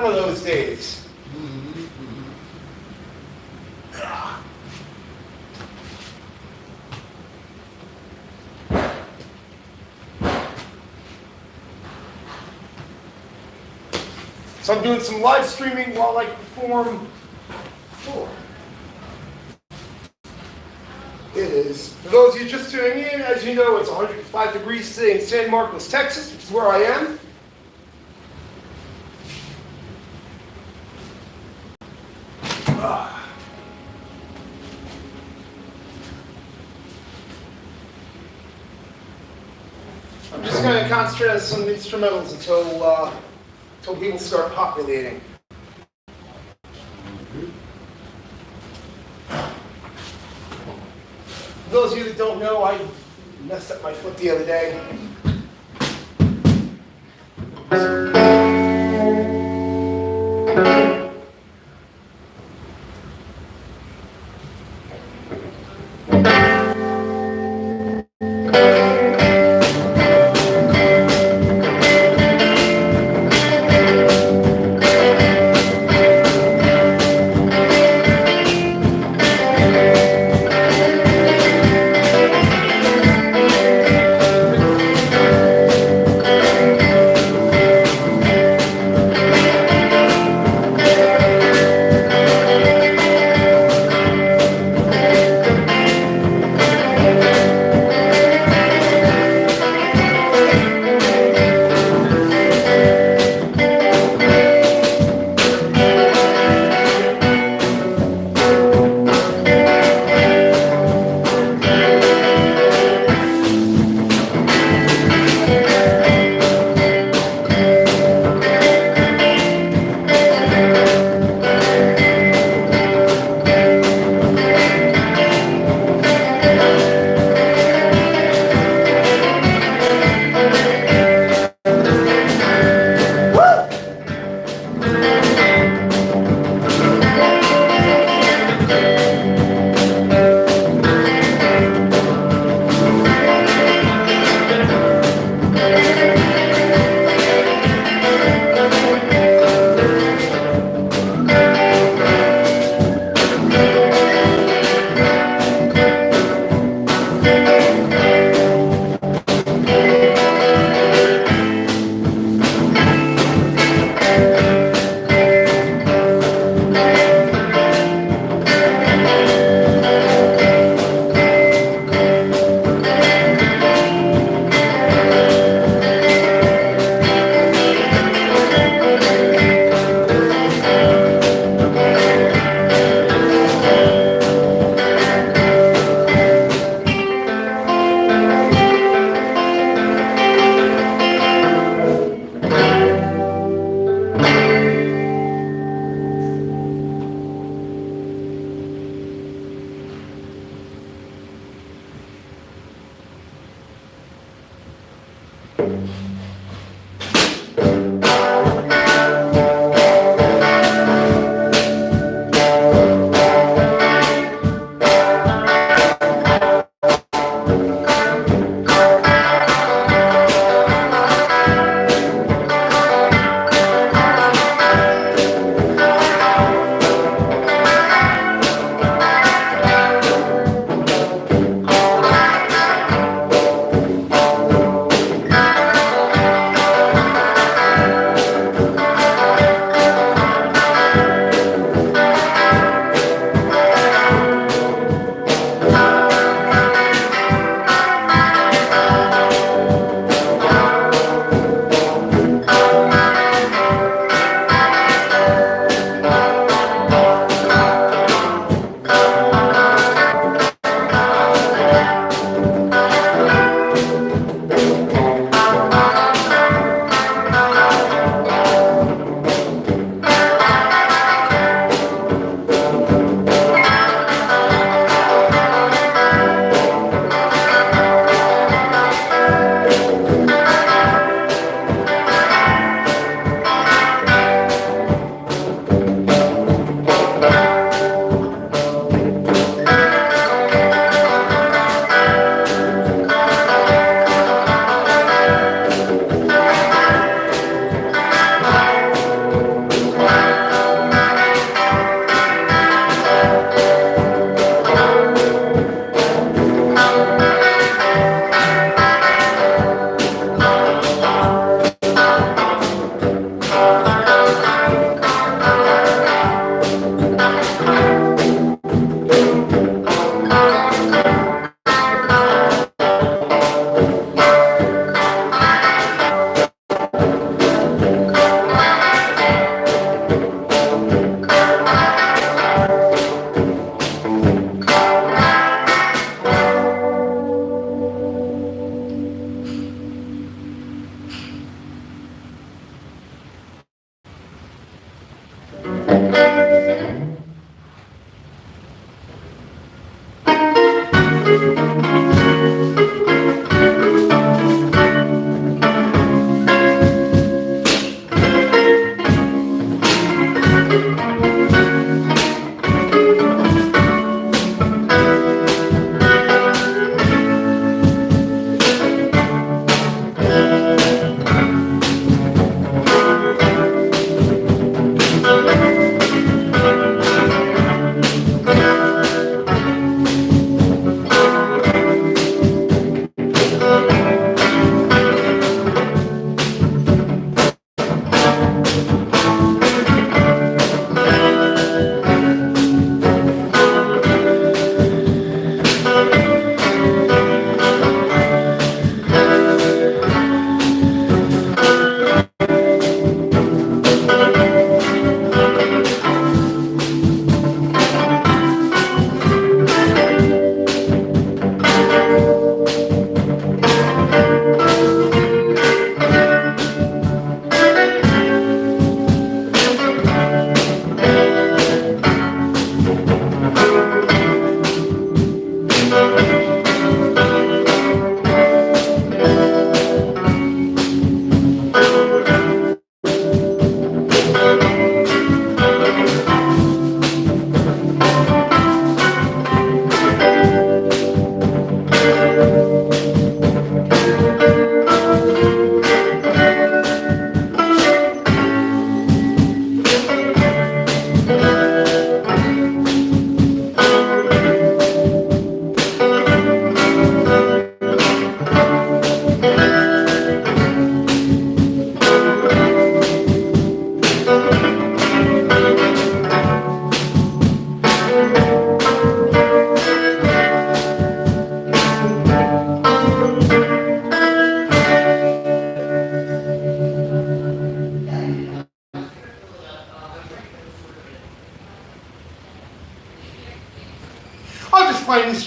one of those days. So I'm doing some live streaming while I perform. It is, for those of you just tuning in, as you know, it's 105 degrees today in San Marcos, Texas, which is where I am. I'm just going to concentrate on some instrumentals until people start populating. For those of you that don't know, I messed up my foot the other day.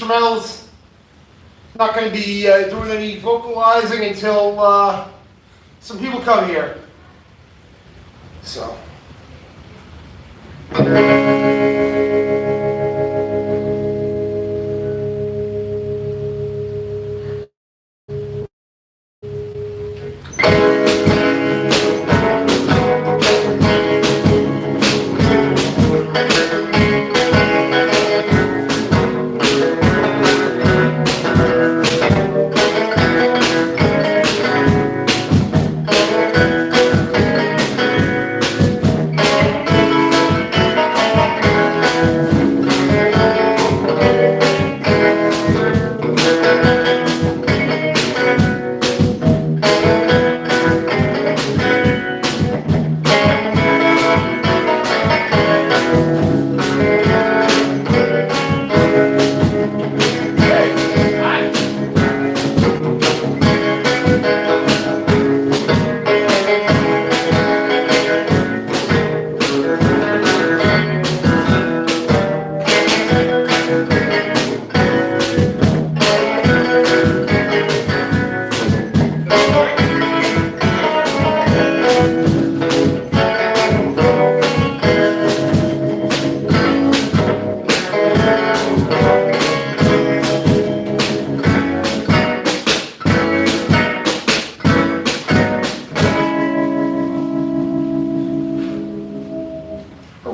instrumentals. Not going to be doing any vocalizing until some people come here. So.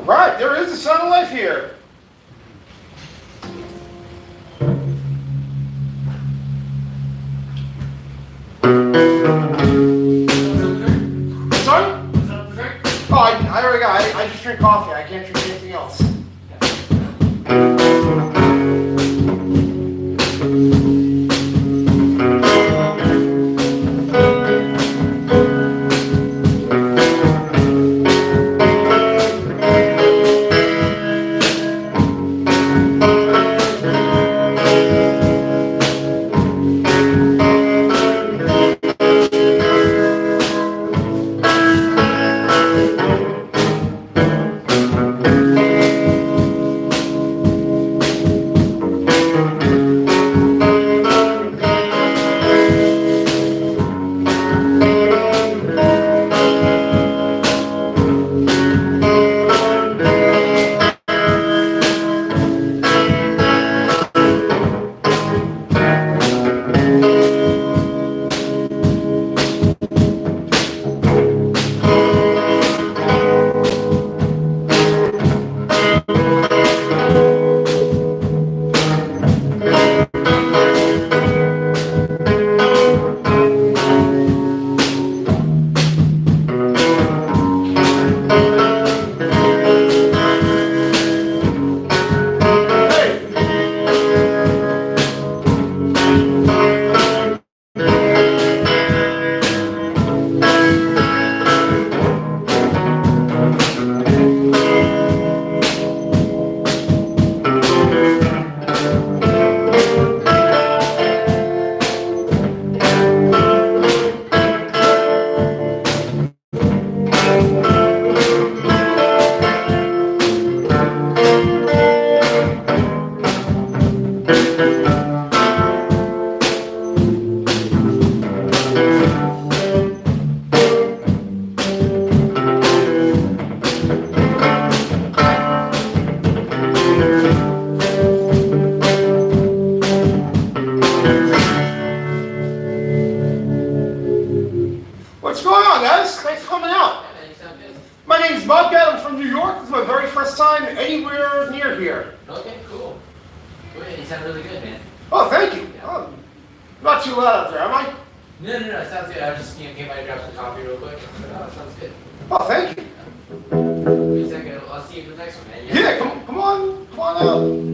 Right, there is a sound of life here. Sorry? Oh, I already got it. I just drink coffee. I can't drink anything else. What's going on, guys? Thanks for coming out. Yeah, man, you sound good. My name's Bobcat. I'm from New York. This is my very first time anywhere near here. Okay, cool. Well, you sound really good, man. Oh, thank you. Yeah. Oh, not too loud out there, am I? No, it sounds good. I was just came by to grab some coffee real quick. Oh, it sounds good. Oh, thank you. Wait a second. I'll see you for the next one, man. Yeah, come on out.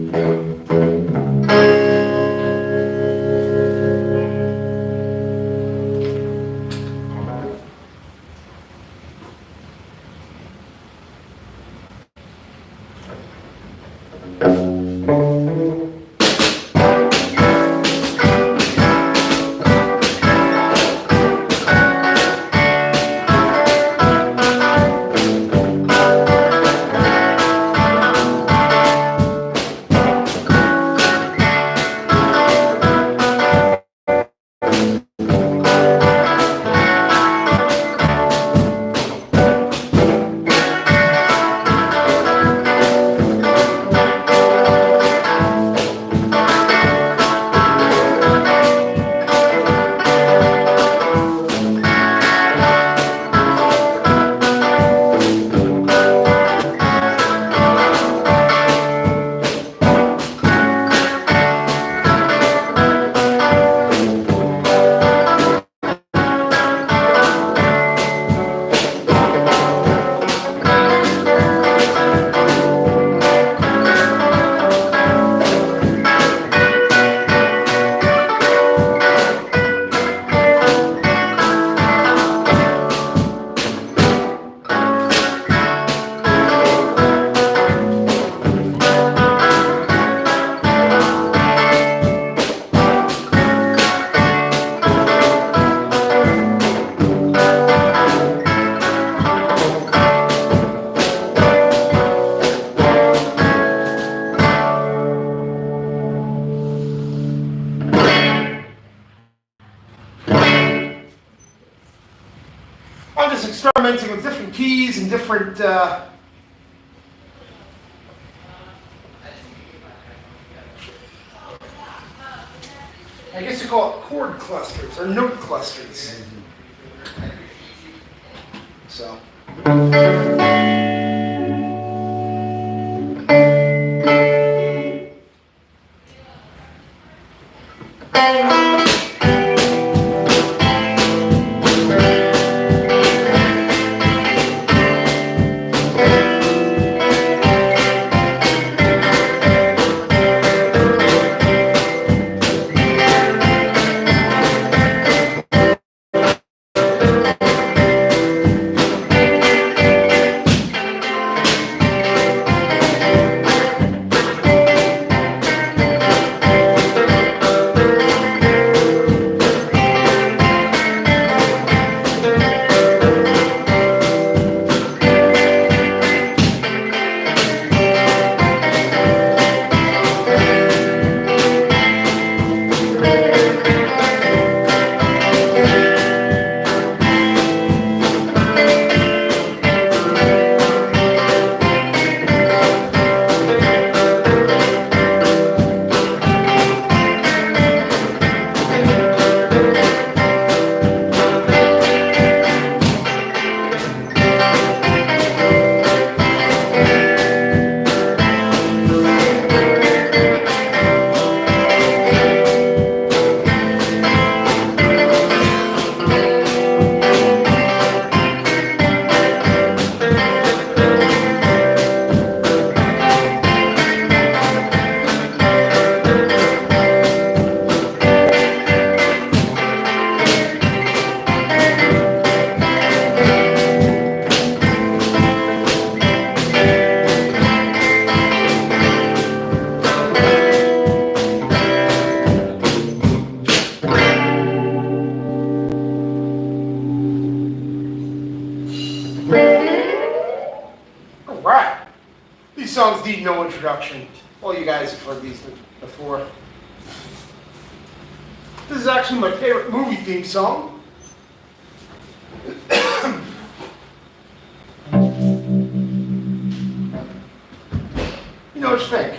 just experimenting with different keys and different, I guess you call it chord clusters or note clusters. So. Alright. These songs need no introduction. All you guys have heard these before. This is actually my favorite movie theme song. You know what you think?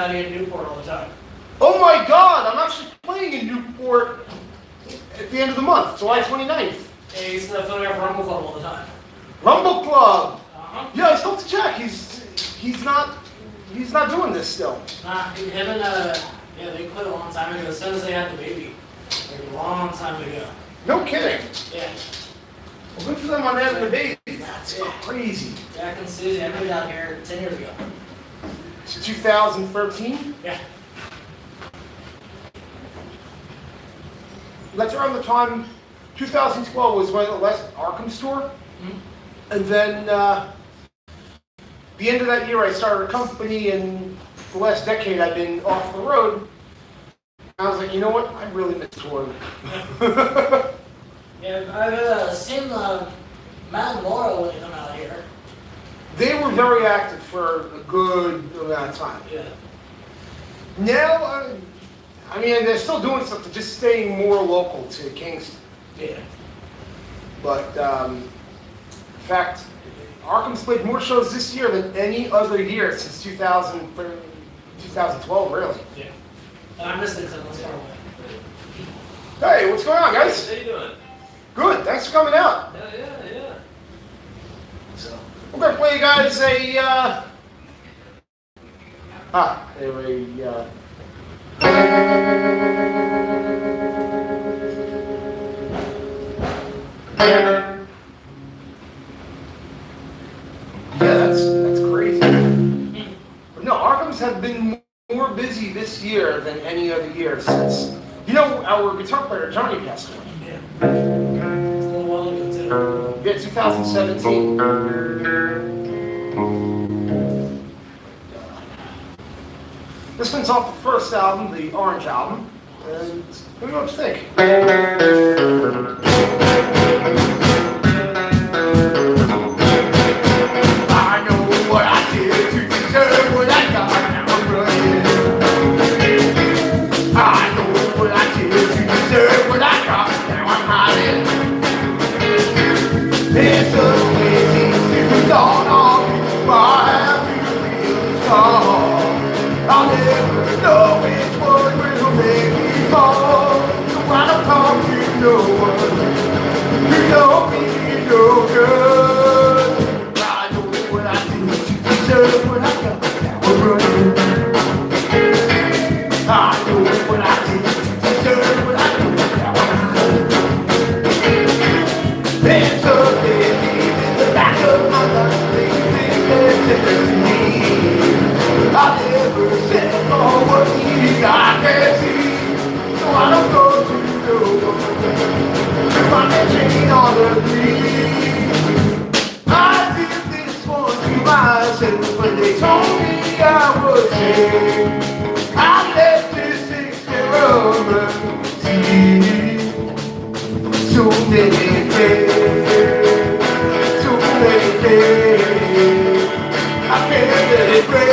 out here in Newport all the time. Oh my God, I'm actually playing in Newport at the end of the month, July 29th. Yeah, he used to photograph Rumble Club all the time. Rumble Club. Uh-huh. Yeah, I spoke to Jack. He's not doing this still. Nah, him and yeah, they quit a long time ago. As soon as they had the baby, like a long time ago. No kidding. Yeah. Well, good for them on having a baby. That's crazy. Jack and Susie, I moved out here 10 years ago. So 2013. Yeah. That's around the time. 2012 was when the last Arkham store, and then the end of that year I started a company, and the last decade I've been off the road. I was like, you know what? I really miss touring. Yeah, I've seen Matt and Laura when they come out here. They were very active for a good amount of time. Yeah. Now, I mean, they're still doing stuff, they're just staying more local to Kingston. Yeah. But, in fact, Arkham's played more shows this year than any other year since 2012, really. Yeah. And I missed it because I was far away. Hey, what's going on, guys? How you doing? Good, thanks for coming out. Yeah. So, we're going to play you guys a, yeah, that's crazy. But no, Arkham's have been more busy this year than any other year since, you know, our guitar player Johnny passed away. Yeah. It's a little while ago, too. Yeah, 2017. This one's off the first album, the Orange album. And let me know what you think. I know what I did to deserve what I got. Now I'm running. I know what I did to deserve what I got. Now I'm hiding. It's the way it seems to dawn on me. I have to feel strong. I'll never know which one will make me fall. So I don't talk to no one. You know me no good. I know what I did to deserve what I got. Now I'm running. I know what I did to deserve what I got. Now I'm hiding. There's a baby in the back of my life. They think they're telling me I never said for what I can't see. So I don't go to no one to find that chain on the tree. I did this one to myself when they told me I was safe. I let this experiment see so many days, so many days. I can't let it break.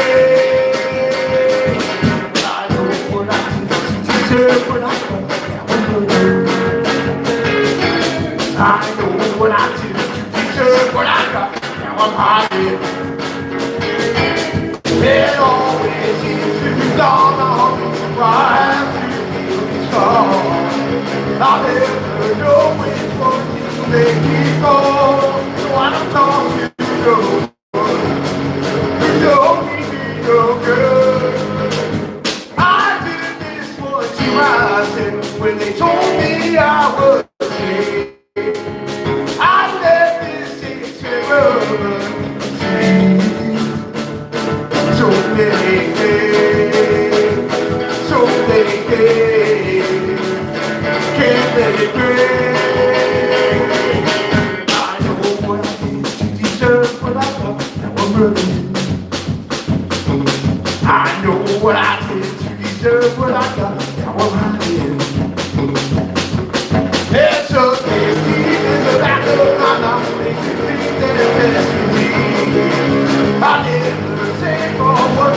I know what I did to deserve what I got. Now I'm running. I know what I did to deserve what I got. Now I'm hiding. It always seems to dawn on me why I have to feel strong. I'll never know which one to make me fall. So I don't talk to no one. You don't need me no good. I did this one to myself when they told me I was safe. I let this experiment see so many days, so many days. Can't let it break. I know what I did to deserve what I got. Now I'm running. I know what I did to deserve what I got. Now I'm hiding. There's a baby in the back of my mind. Makes me think that it's destiny. I never say for what I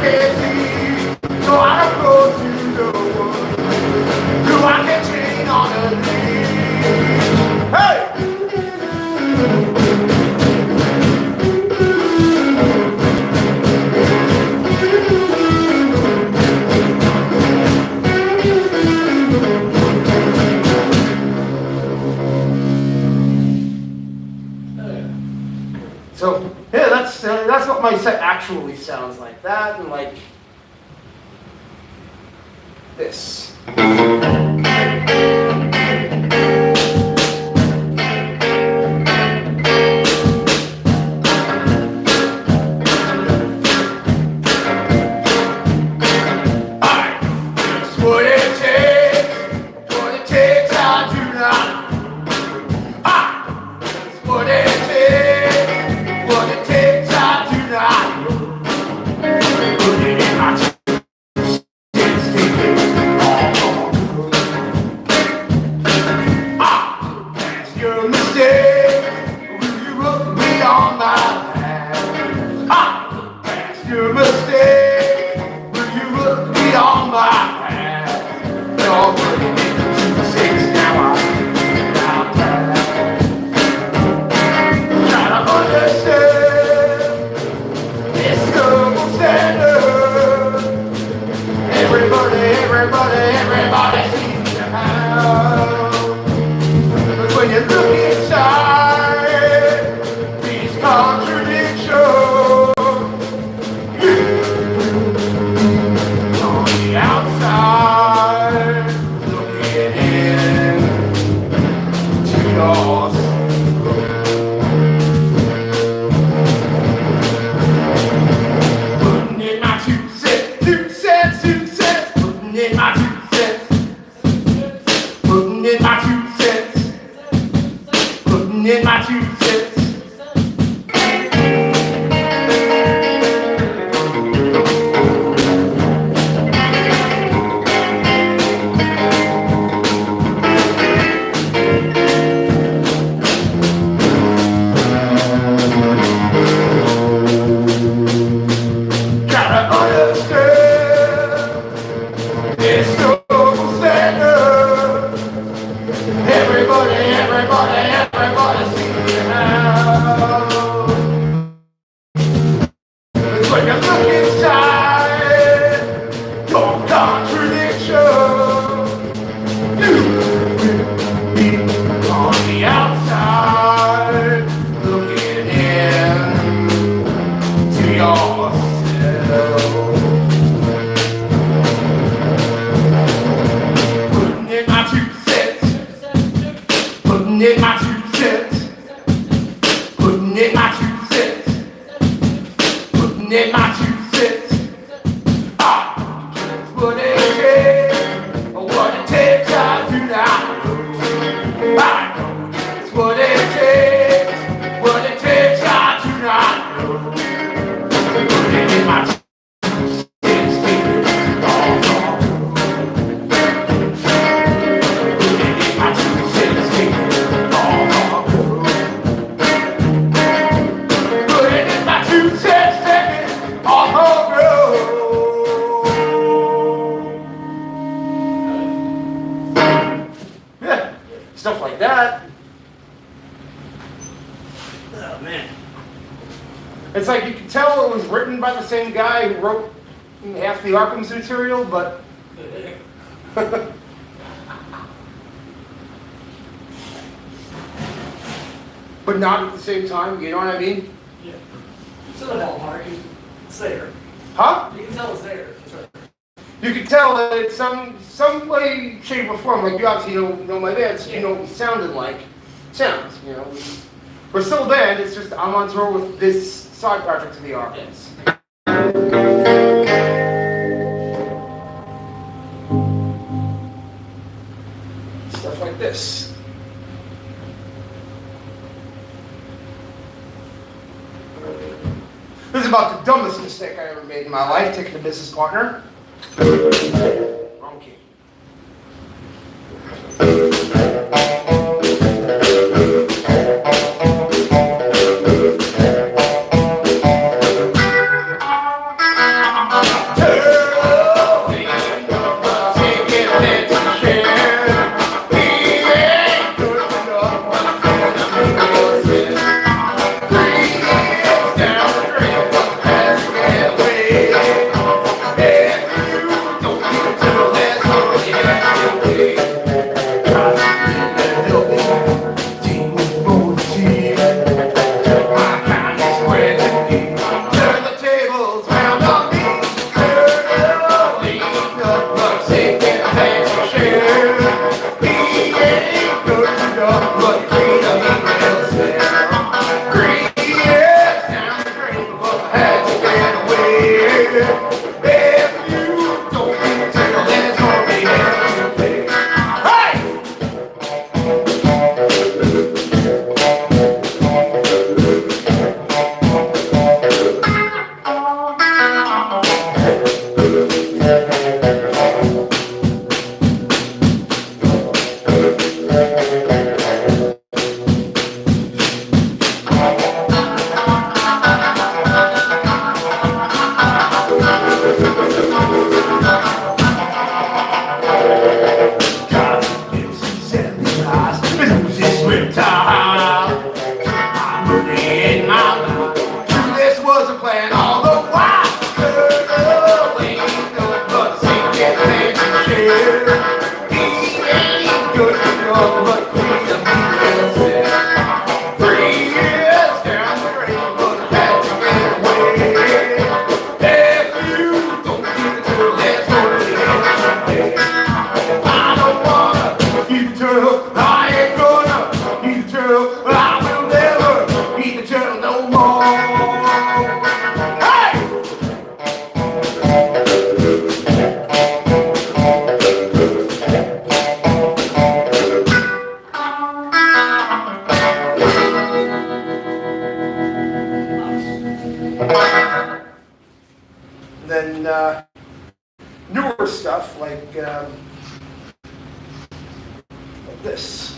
can't see. So I don't go to no one. Do I get chain on a lead? Hey! my set actually sounds like that, and like this. Stuff like that. Oh man. It's like you can tell it was written by the same guy who wrote half the Arkham's material, but but not at the same time, you know what I mean? Yeah. It's in the ballpark. It's there. Huh? You can tell it's there. For sure. You can tell that it's some way, shape, or form. Like you obviously know my band, so you know what we sounded like. Sounds, you know. We're still a band. It's just I'm on tour with this side project of the Arkham's. Stuff like this. This is about the dumbest mistake I ever made in my life, taking a business partner. Wrong key. newer stuff like this.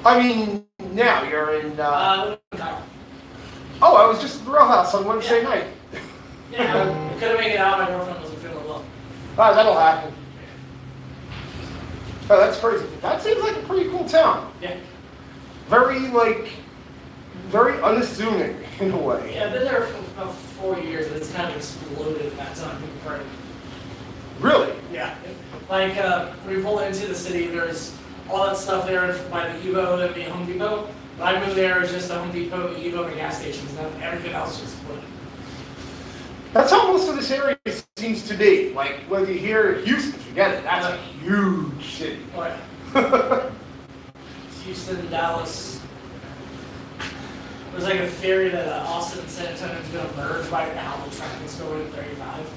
I mean, now you're in. Oh, I was just at the Row House on Wednesday night. Yeah, I couldn't make it out. My girlfriend wasn't feeling well. Oh, that'll happen. Oh, that's crazy. That seems like a pretty cool town. Yeah. Very unassuming in a way. Yeah, I've been there for about 4 years, and it's kind of exploded in that time. Really? Yeah. Like, when we pull into the city, there's all that stuff there by the Evo and the Home Depot. But I moved there, it's just a Home Depot, Evo, and gas stations, and then everything else just exploded. That's how most of this area seems to be. Like, whether you hear Houston, forget it. That's a huge city. Oh, yeah. Houston, Dallas. There's like a theory that Austin and San Antonio is going to merge by now. The traffic's going to 35.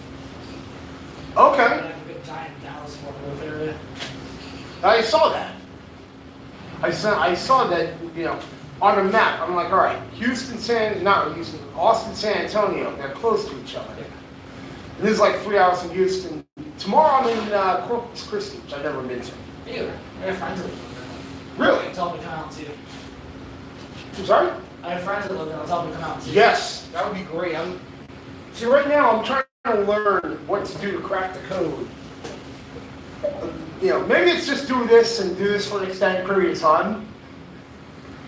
Okay. Like a big giant Dallas Fort Worth area. I saw that. I saw that, on a map. I'm like, all right, Austin, San Antonio, they're close to each other. And this is like 3 hours from Houston. Tomorrow I'm in Corpus Christi, which I've never been to. Either. I have friends that live there. Really? They told me to come out and see them. I'm sorry? I have friends that live there. I'll tell them to come out and see them. Yes, that would be great. See, right now I'm trying to learn what to do to crack the code. Maybe it's just do this and do this for an extended period of time.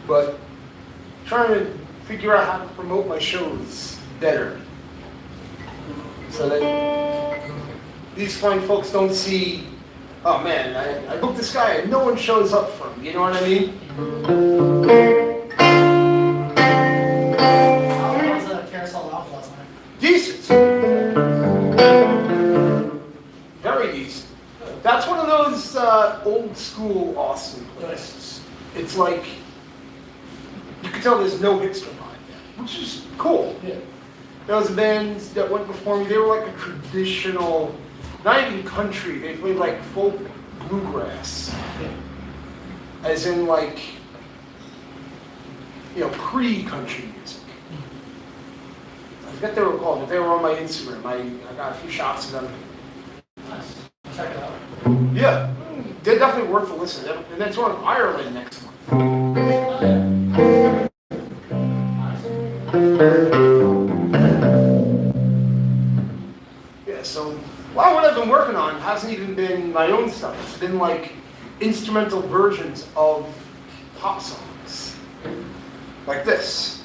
But trying to figure out how to promote my shows better. So that these fine folks don't see, oh man, I booked this guy and no one shows up for him. You know what I mean? I was at Carousel Alpha last night. Decent. Very decent. That's one of those old school Austin places. It's like, you can tell there's no hipster vibe there, which is cool. Yeah. Those bands that went before me, they were like a traditional, not even country, they played like folk bluegrass. Yeah. As in like, you know, pre-country music. I forget they were called, but they were on my Instagram. I got a few shots of them. Nice. Check it out. Yeah, they're definitely worth a listen. And they're touring Ireland next month. Yeah, so a lot of what I've been working on hasn't even been my own stuff. It's been like instrumental versions of pop songs. Like this.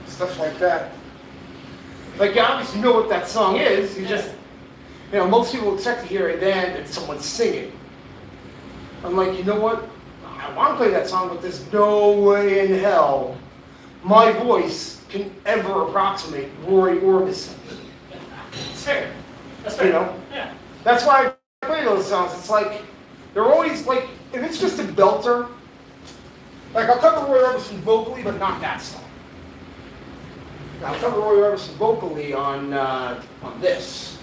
Stuff like that. Like, you obviously know what that song is. You just, you know, most people expect to hear a band and someone singing. I'm like, you know what? I want to play that song, but there's no way in hell my voice can ever approximate Roy Orbison. It's fair. That's fair. You know? Yeah. That's why I play those songs. It's like, they're always like, if it's just a belter, like I'll cover Roy Orbison vocally, but not that song. I'll cover Roy Orbison vocally on this.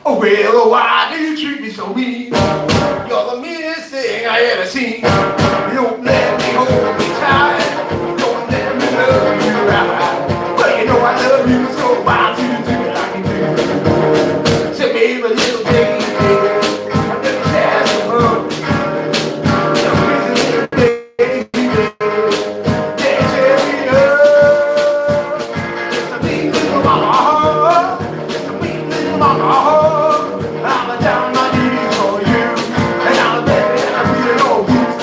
Oh, well, why do you treat me so mean? You're the meanest thing I ever seen. You don't let me hold me tight. Don't let me love you right. Well, you know I love you, so why do you do it like you do? Say, baby, little baby, I never had to hug. You're crazy little baby, yeah, tear me up. Just a weak little mama, just a weak little mama. I'm down on my knees for you, and I'll bet that I really know who's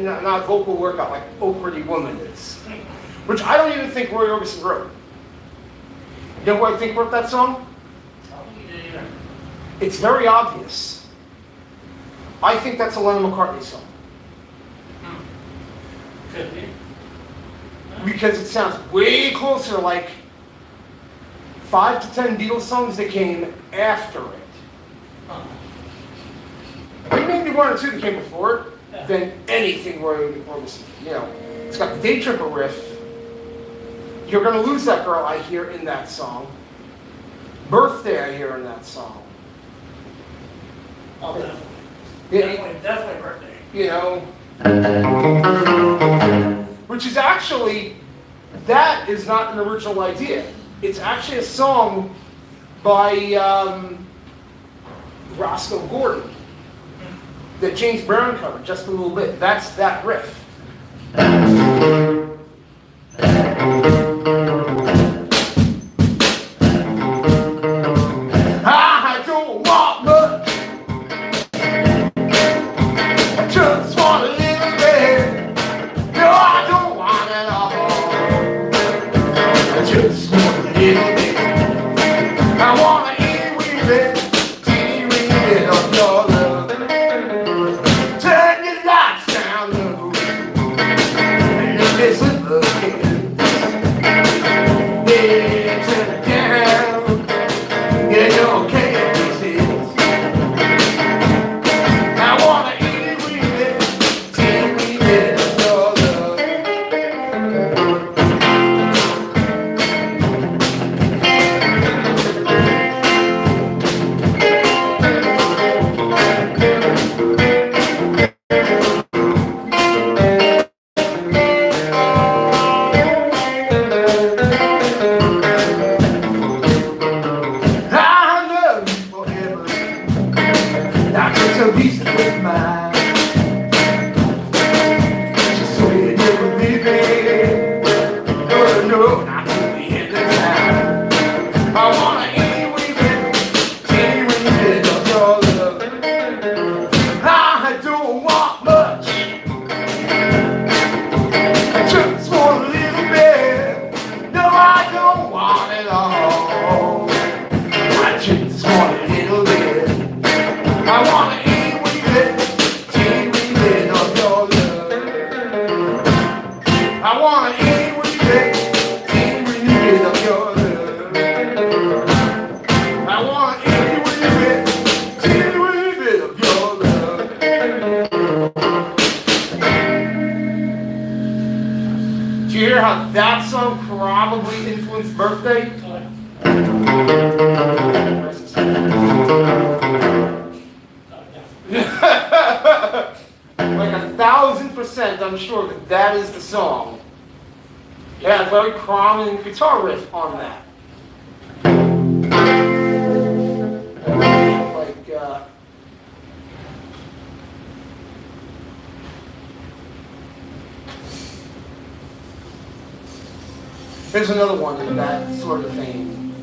not vocal workout like Oh Pretty Woman is. Which I don't even think Roy Orbison wrote. You know who I think wrote that song? I don't think you did either. It's very obvious. I think that's a Lennon McCartney song. Could be. Because it sounds way closer like 5 to 10 Beatles songs that came after it. Huh. I think maybe 1 or 2 that came before it Yeah. than anything Roy Orbison. You know, it's got the Day Tripper riff. You're Gonna Lose That Girl, I hear in that song. Birthday, I hear in that song. Oh, definitely. Yeah, Definitely birthday. you know, which is actually, that is not an original idea. It's actually a song by Roscoe Gordon that James Brown covered just a little bit. That's that riff. I don't want much. I just want a little bit. No, I don't want it all. I just want a little bit. I want to eat with it, teeny weeny bit of your love. Turn your lights down low and you listen again. Yeah, turn it down. Yeah, you're okay at this. I want to eat with it, teeny weeny bit of your love. I love you forever. Not just a piece of mine. Just so you never leave me. No, no, not to the end of time. I wanna eat with it, teeny weeny bit of your love. I don't want much. I just want a little bit. No, I don't want it all. I just want a little bit. I want to eat with it, teeny weeny bit of your love. I want to eat with it, teeny weeny bit of your love. I want to eat with it, teeny weeny bit of your love. Do you hear how that song probably influenced Birthday? Oh, yeah. Like 1,000%, I'm sure that that is the song. Yeah, a very prominent guitar riff on that. Like, here's another one in that sort of vein.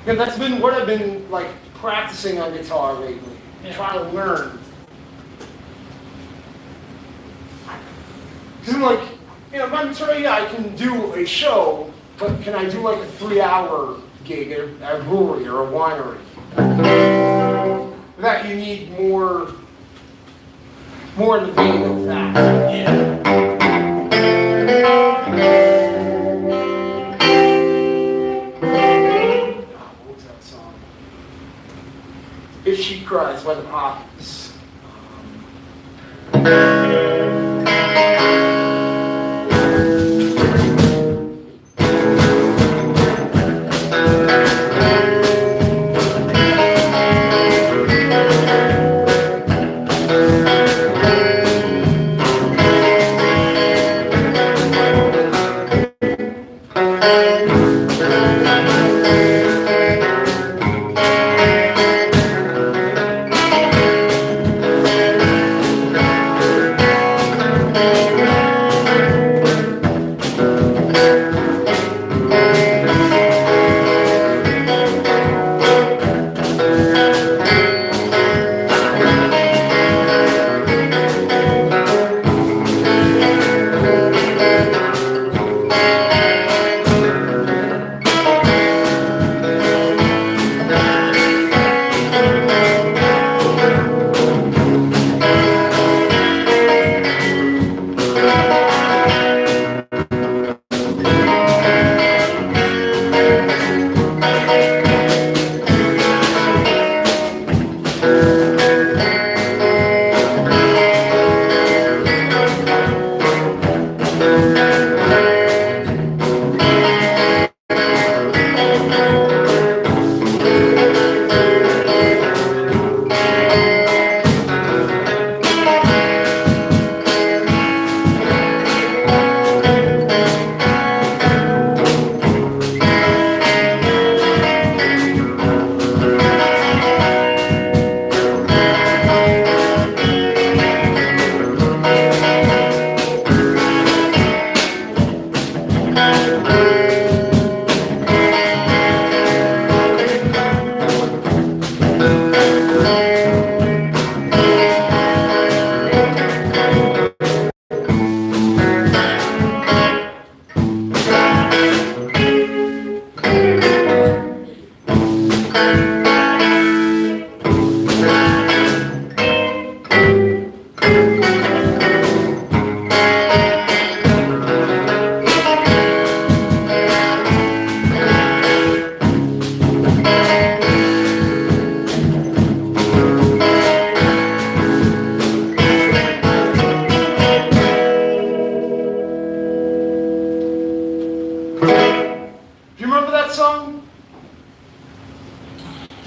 And that's been what I've been like practicing on guitar lately. Yeah. Trying to learn. Because I'm like, you know, I'm sorry, yeah, I can do a show, but can I do like a 3-hour gig at a brewery or a winery? That you need more in the vein of that. Yeah. What was that song? If She Cries by the Poppies.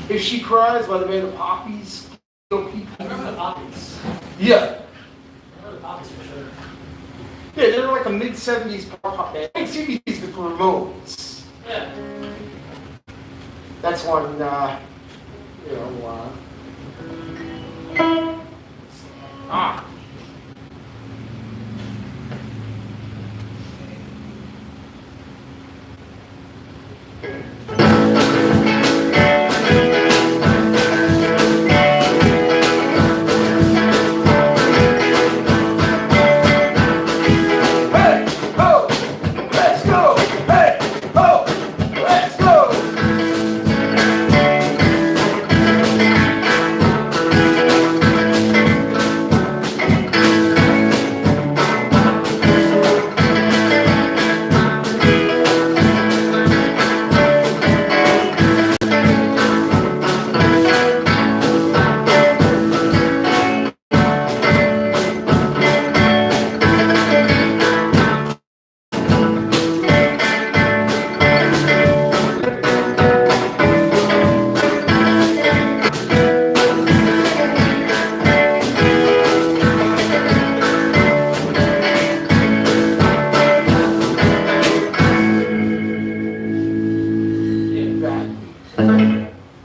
If She Cries by the band of Poppies. I remember the Poppies. Yeah. I remember the Poppies for sure. Yeah, they were like a mid-70s power pop band. I think CDs with the Ramones. Yeah. That's one, ah.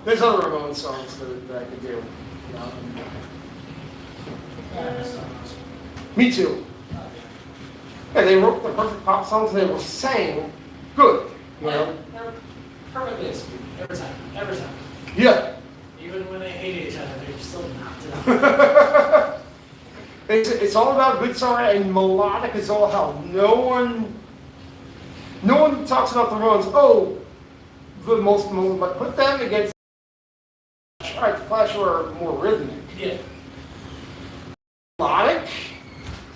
There's other Ramones songs that I could do. Me too. Yeah, they wrote the perfect pop songs and they were sang good. You know? perfectly executed every time. Every time. Yeah. Even when they hate each other, they're still knocked it out. It's all about good song, and melodic is all hell. No one talks about the Ramones. Oh, the most but put them against. All right, the Clash were more rhythmic. Yeah. Melodic?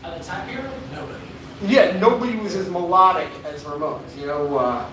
At the time period, nobody. Yeah, nobody was as melodic as Ramones. You know.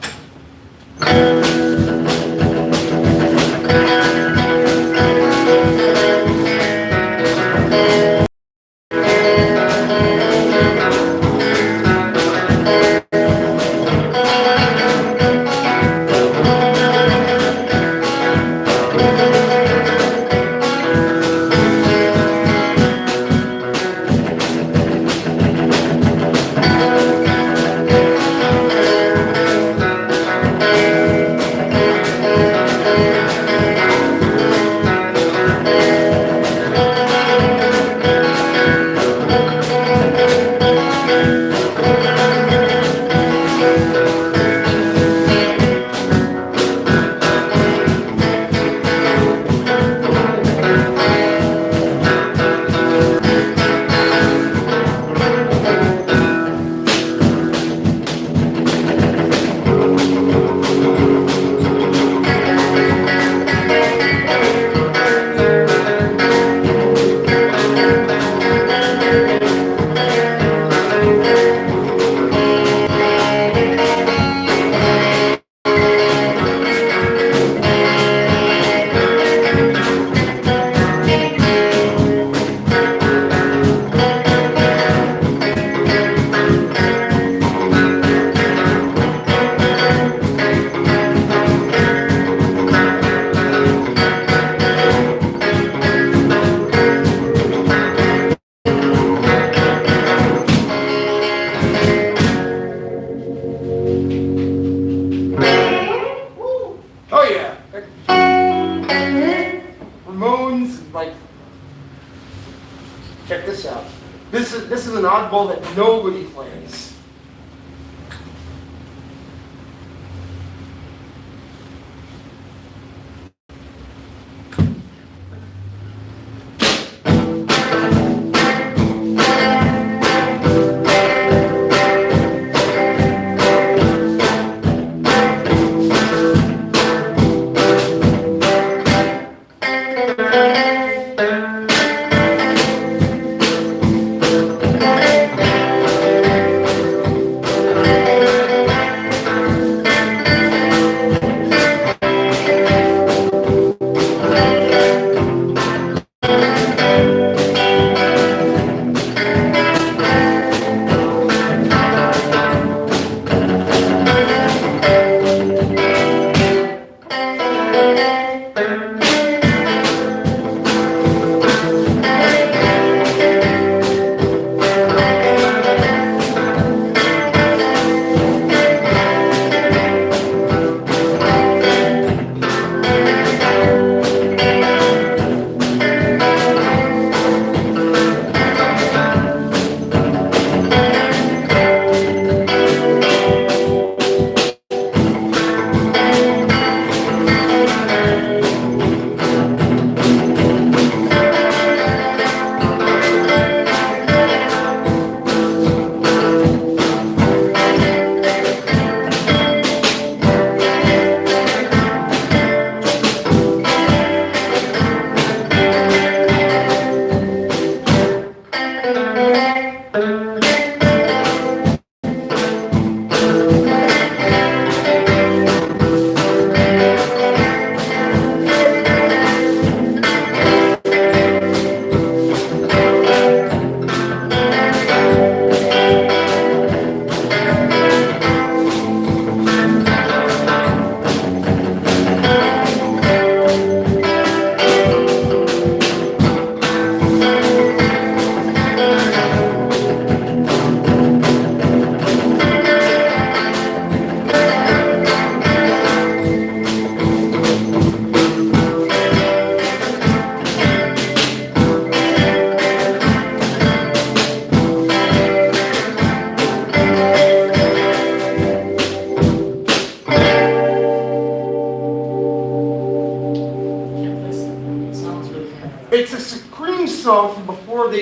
Oh yeah. Ramones, like, check this out. This is an oddball that nobody plays.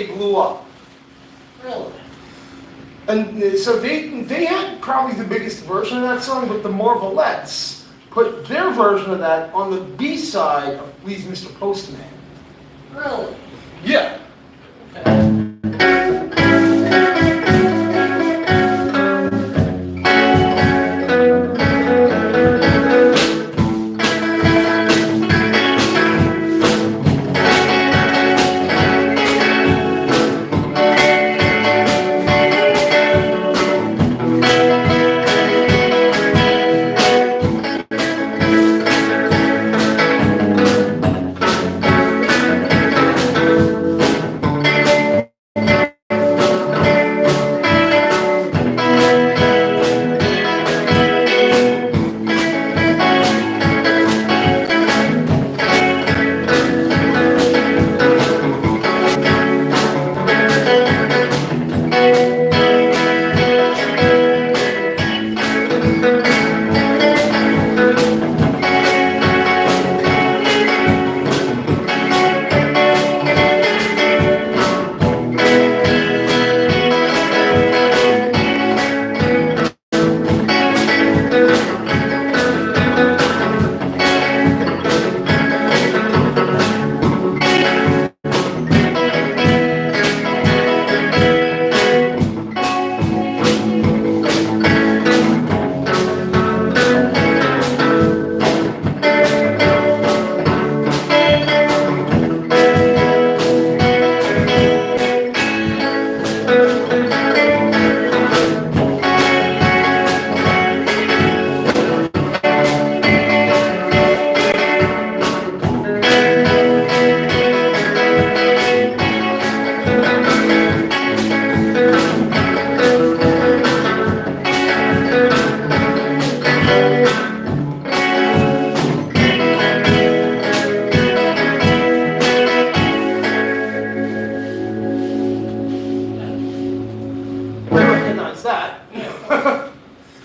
they blew up. Really? And so they had probably the biggest version of that song, but the Marvelettes put their version of that on the B-side of Please Mr. Postman. Really? Yeah. Okay.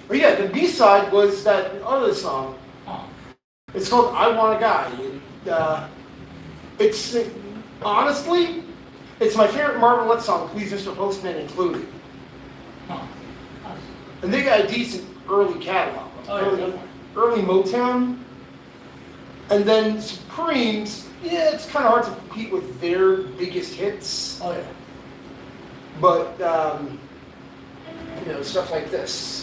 But yeah, the B-side was that other song. It's called I Want a Guy. It's, honestly, it's my favorite Marvelette song, Please Mr. Postman included. And they got a decent early catalog. Early Motown. And then Supremes, yeah, it's kind of hard to compete with their biggest hits. Oh, yeah. But, stuff like this.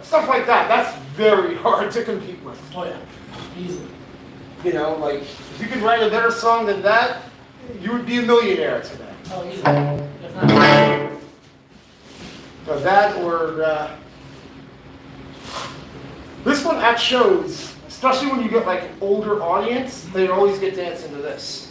Stuff like that, that's very hard to compete with. Oh, yeah. Easily. Like, if you could write a better song than that, you would be a millionaire today. Oh, easily. If not. Or that, or, this one at shows, especially when you get like an older audience, they always get dancing to this.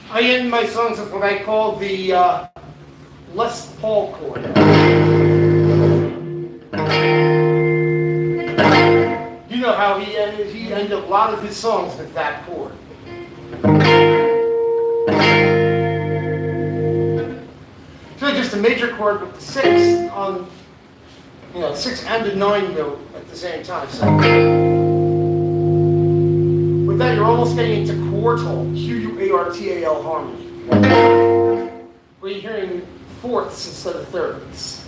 I end my songs with what I call the Les Paul chord. You know how he ended a lot of his songs with that chord. So just a major chord with the 6 on, 6 and a 9 note at the same time. So with that, you're almost getting into quartal, Q-U-A-R-T-A-L harmony, where you're hearing fourths instead of thirds.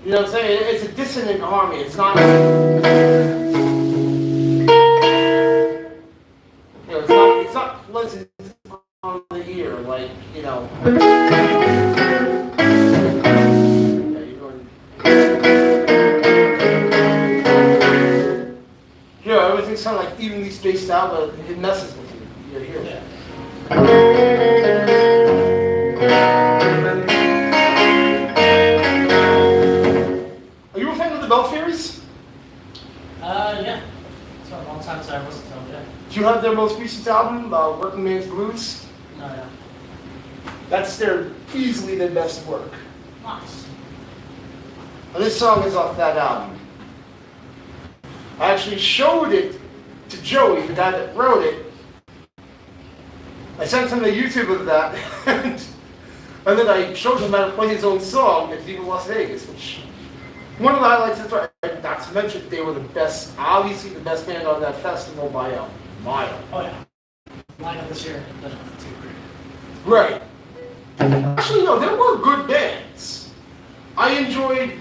You know what I'm saying? It's a dissonant harmony. It's not. It's not pleasant on the ear, like, Yeah, you're going. Everything's kind of like evenly spaced out, but it messes with you. Your ear. Yeah. Are you a fan of the Belfairies? Yeah. It's been a long time since I listened to them, yeah. Do you have their most recent album, Working Man's Blues? No, yeah. That's easily their best work. Nice. And this song is off that album. I actually showed it to Joey, the guy that wrote it. I sent him a YouTube of that, and then I showed him how to play his own song at Viva Las Vegas, which one of the highlights is not to mention they were the best, obviously the best band on that festival by a mile. Oh yeah. Lineup this year, but not too great. Right. Actually, no, there were good bands. I enjoyed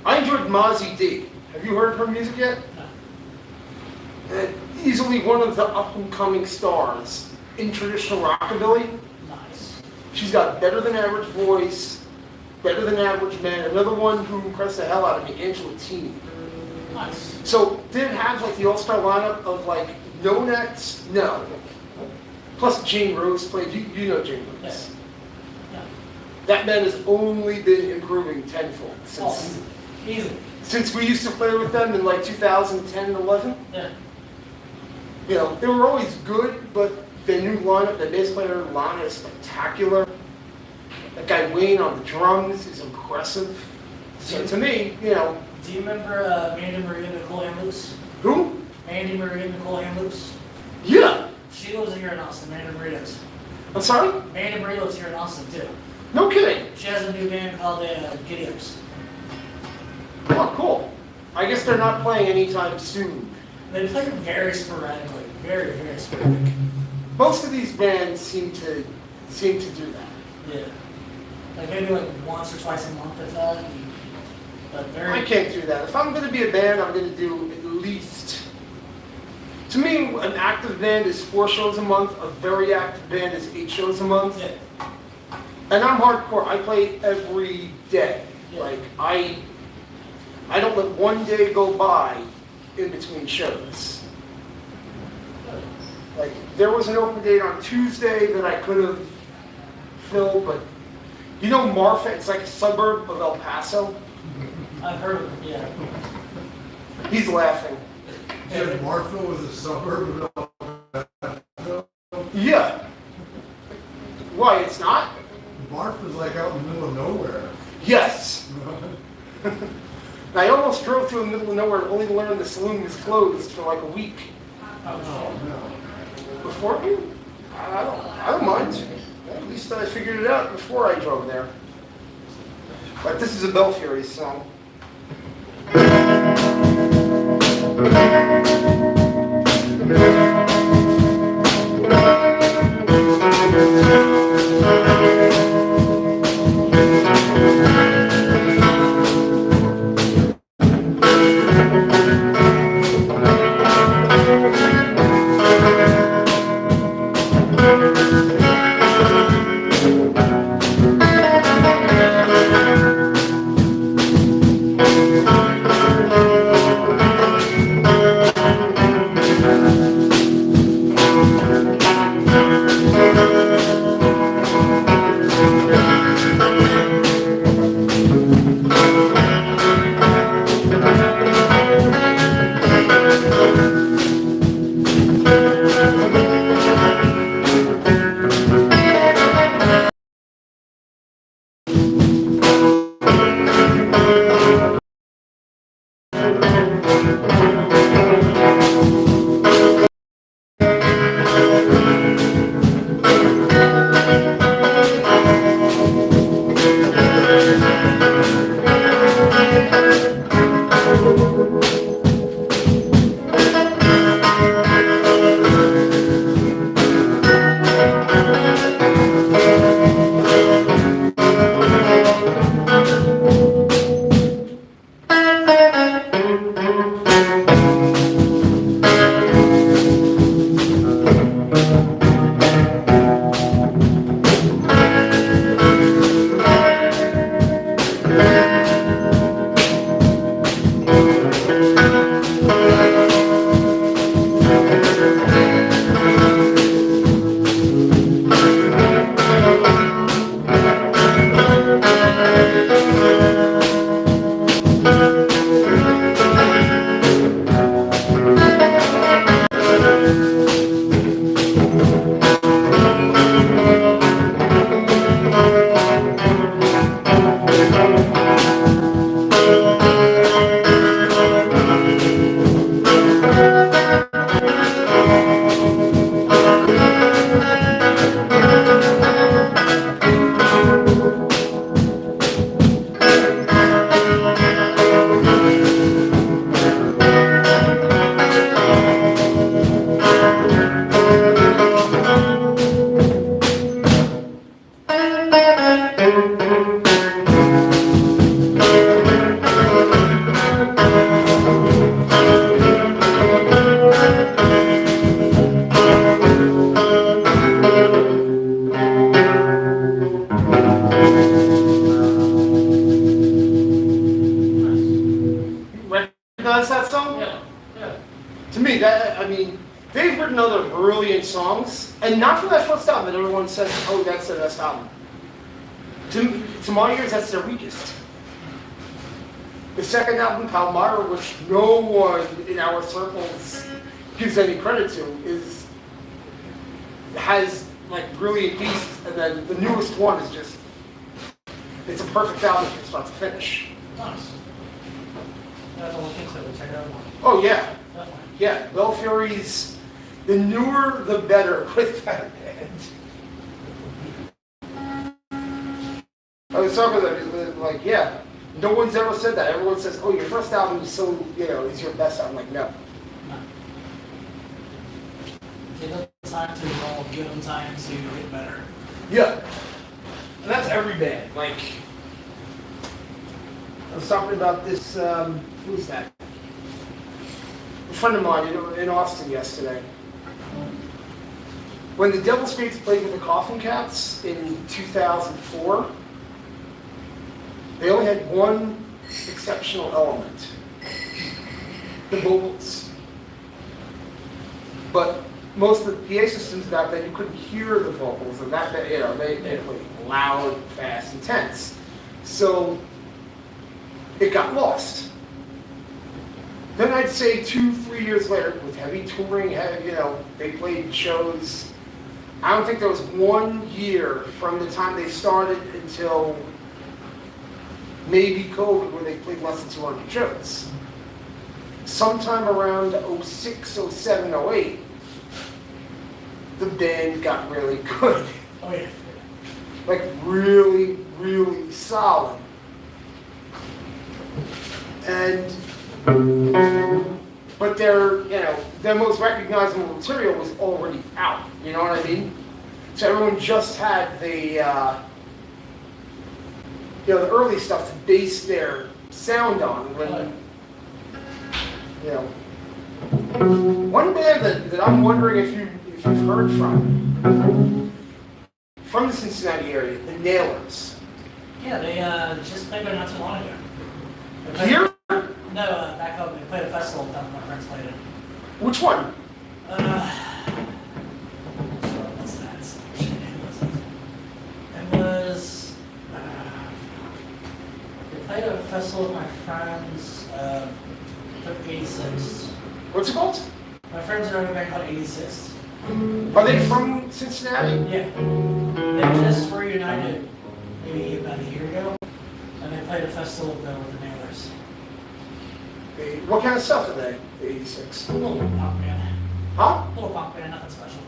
Mozzie D. Have you heard her music yet? No. Easily one of the up-and-coming stars in traditional rockabilly. Nice. She's got better than average voice, better than average man. Another one who impressed the hell out of me, Angela Teeny. Nice. So did it have like the all-star lineup of like known acts? No. Plus Jane Rose played. You know Jane Rose. Yes. Yeah. That man has only been improving tenfold since we used to play with them in like 2010, 11. Yeah. They were always good, but their new lineup, their bass player Lana is spectacular. That guy Wayne on the drums is impressive. So to me, Do you remember Mandy Marie and Nicole Hamloose? Who? Mandy Marie and Nicole Hamloose? Yeah. She lives here in Austin, Mandy Marie does. I'm sorry? Mandy Marie lives here in Austin too. No kidding. She has a new band called Giddy Ups. Oh, cool. I guess they're not playing anytime soon. They play very sporadically, very, very sporadic. Most of these bands seem to do that. Yeah. Like maybe like once or twice a month if that. But very. I can't do that. If I'm going to be a band, I'm going to do at least. To me, an active band is 4 shows a month. A very active band is 8 shows a month. Yeah. And I'm hardcore. I play every day. Yeah. Like I don't let one day go by in between shows. Like there was an open date on Tuesday that I could have filled, but Marfa, it's like a suburb of El Paso. I've heard of them, yeah. He's laughing. And Marfa was a suburb of El Paso? Yeah. Why, it's not? Marfa's like out in the middle of nowhere. Yes. I almost drove to the middle of nowhere only to learn the saloon was closed for like a week. Oh, No. Before you? I don't mind. At least I figured it out before I drove there. But this is a Belfairies song. Recognize that song? Yeah. Yeah. To me, that, I mean, they've written other brilliant songs, and not from that first album that everyone says, oh, that's their best album. To my ears, that's their weakest. The second album, Palmyra, which no one in our circles gives any credit to, has like brilliant pieces, and then the newest one is just, it's a perfect album from start to finish. Nice. I have to look into it. Check it out more. Oh yeah, Definitely. yeah. Belfiery's, the newer the better with that band. I was talking about it, like, yeah, no one's ever said that. Everyone says, oh, your first album is so, is your best album. Like, no. Give them time to evolve, give them time to get better. Yeah. And that's every band. Like, I was talking about this, who's that? A friend of mine in Austin yesterday. When the Devil's Spades played with the Coffin Cats in 2004, they only had one exceptional element, the vocals. But most of the PA systems back then, you couldn't hear the vocals, and that, they played loud, fast, intense. So it got lost. Then I'd say 2-3 years later, with heavy touring, they played shows. I don't think there was 1 year from the time they started until maybe COVID where they played less than 200 shows. Sometime around 06, 07, 08, the band got really good. Oh yeah. Like really, really solid. And, but their most recognizable material was already out, you know what I mean? So everyone just had the early stuff to base their sound on. One band that I'm wondering if you've heard from the Cincinnati area, the Nailers. Yeah, they just played there not too long ago. Here? No, back home. They played a festival with them. My friends played it. Which one? What's that? It was. They played a festival with my friends. Took 86. What's it called? My friends are in a band called 86. Are they from Cincinnati? Yeah. They just were united maybe about a year ago, and they played a festival with the Nailers. What kind of stuff are they? The 86. A little punk band. Huh? A little punk band, nothing special.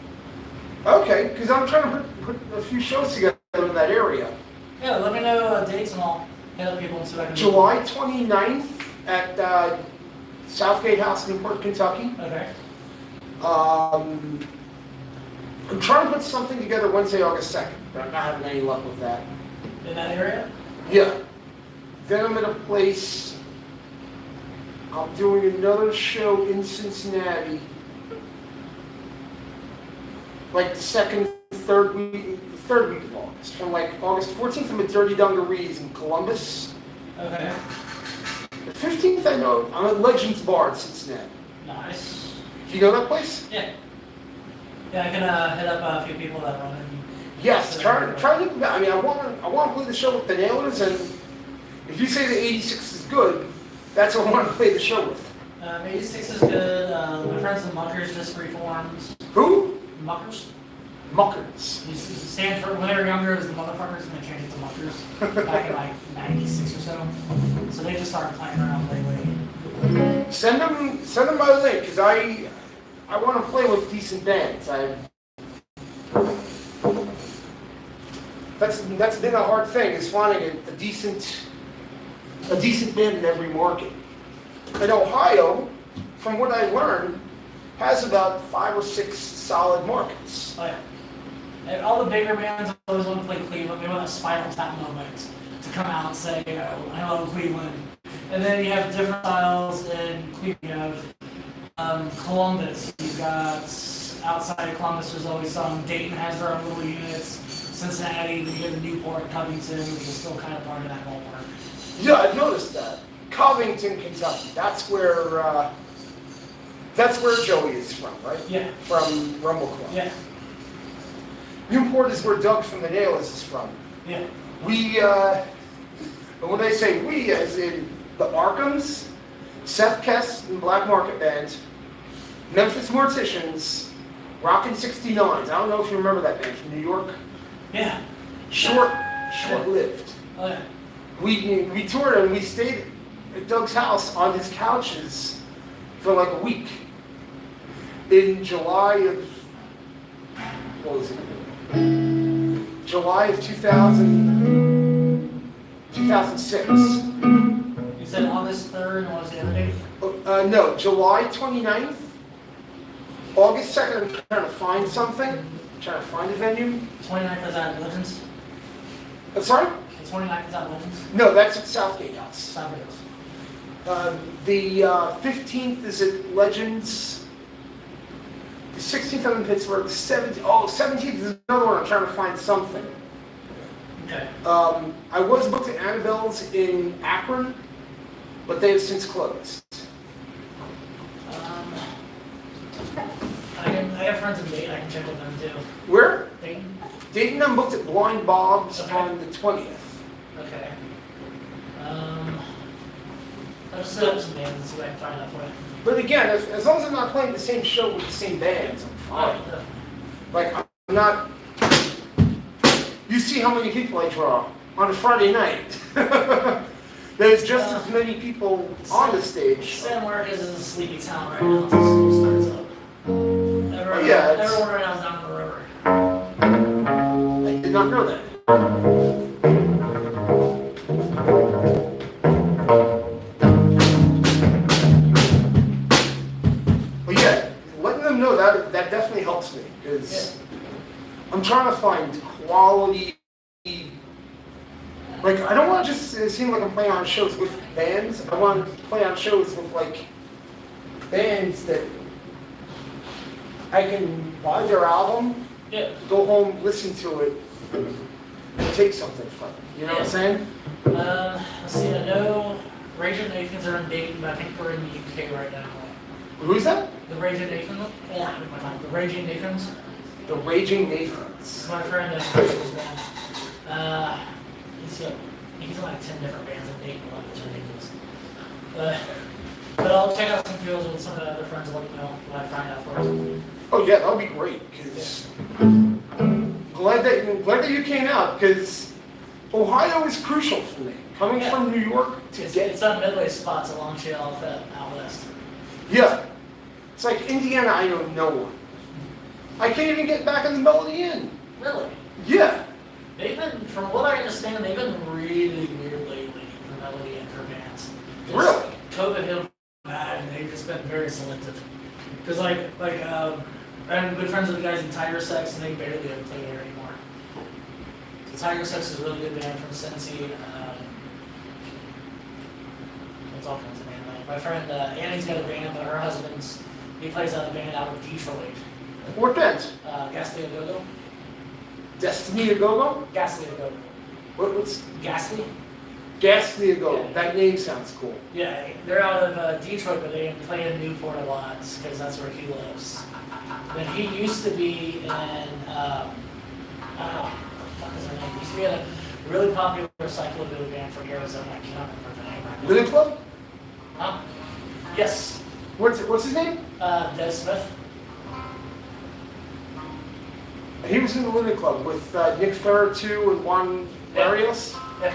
Okay, because I'm trying to put a few shows together in that area. Yeah, let me know dates and I'll hit up people and see if I can. July 29th at Southgate House in Newport, Kentucky. Okay. I'm trying to put something together Wednesday, August 2nd, but I'm not having any luck with that. In that area? Yeah. Then I'm at a place, I'm doing another show in Cincinnati, like the third week of August. From like August 14th, I'm at Dirty Dungarees in Columbus. Okay. The 15th, I know, I'm at Legends Bar in Cincinnati. Nice. Do you know that place? Yeah. Yeah, I can hit up a few people that run in. Yes, try to. I mean, I want to play the show with the Nailers, and if you say the 86 is good, that's what I want to play the show with. 86 is good. My friends the Muckers just reformed. Who? Muckers? Muckers. Used to stand for when they were younger, it was the Motherfuckers, and they changed it to Muckers back in like 96 or so. So they just started playing around lately. Send them my link, because I want to play with decent bands. That's been a hard thing, is finding a decent band in every market. And Ohio, from what I learned, has about 5 or 6 solid markets. Oh yeah. And all the bigger bands always want to play Cleveland. They want a Spinal Tap moment to come out and say, you know, I love Cleveland. And then you have different styles in Cleveland. You have Columbus. You've got outside of Columbus, there's always some. Dayton has their own little units. Cincinnati, then you have Newport, Covington, which is still kind of part of that ballpark. Yeah, I've noticed that. Covington, Kentucky. That's where Joey is from, right? Yeah. From Rumble Club. Yeah. Newport is where Doug from the Nailers is from. Yeah. When I say we, as in the Arkhams, Seth Kess and Black Market Band, Memphis Morticians, Rockin' 69s. I don't know if you remember that band from New York. Yeah. Short-lived. Oh yeah. We toured and we stayed at Doug's house on his couches for like a week. In July of, what was it? July of 2006. You said August 3rd, and what was the other date? No, July 29th. August 2nd, I'm trying to find something. Trying to find a venue. 29th is at Legends. Sorry? The 29th is at Legends. No, that's at Southgate House. Southgate House. The 15th is at Legends. The 16th I'm in Pittsburgh. 17th is another one. I'm trying to find something. Okay. I was booked at Annabelle's in Akron, but they have since closed. I have friends in Dayton. I can check with them too. Where? Dayton. Dayton, I'm booked at Blind Bob's Okay. on the 20th. Okay. I'll just set up some bands and see what I can find out for you. But again, as long as I'm not playing the same show with the same bands, I'm fine. Like, I'm not... You see how many people I draw on a Friday night. There's just as many people on the stage. San Marcos is a sleepy town right now until school starts up. Everyone right now is down the river. I did not know that. But yeah, letting them know that definitely helps me, because I'm trying to find quality. Like, I don't want to just seem like I'm playing on shows with bands. I want to play on shows with like bands that I can buy their album, go home, listen to it, and take something from it. You know what I'm saying? Let's see, I know Raging Nathans are in Dayton, but I think we're in the UK right now. Who's that? The Raging Nathans? Yeah, the Raging Nathans. The Raging Nathans. My friend is band. He's in like 10 different bands in Dayton, like it's ridiculous. But I'll check out some fields with some of the other friends and let you know what I find out for us. Oh yeah, that would be great. Cause glad that you came out. Because Ohio is crucial for me. Coming Yeah. from New York to It's, get, it's on midway spots along Trail out west. yeah. It's like Indiana, I know no one. I can't even get back in the Melody Inn. Really? Yeah. They've been, from what I understand, they've been really weird lately for Melody and for bands. Just Really? COVID hit them bad, and they've just been very selective. Because I'm good friends with the guys in Tiger Sex, and they barely ever play there anymore. So Tiger Sex is a really good band from Cincy. There's all kinds of band. Like my friend Annie's got a band, but her he plays out a band out of Detroit. What band? Ghastly a Go-Go. Destiny a Go-Go? Ghastly a Go-Go. What's Ghastly? Ghastly a Go-Go? Yeah. That name sounds cool. Yeah, they're out of Detroit, but they play in Newport a lot because that's where he lives. And he used to be in, what the fuck is her name? He used to be in a really popular psychobilly band from Arizona. I cannot remember the name right now. Linen Club? Huh? Yes. What's his name? Des Smith. He was in the Linen Club with Nick Ferrer too and Juan Barrios. Yeah,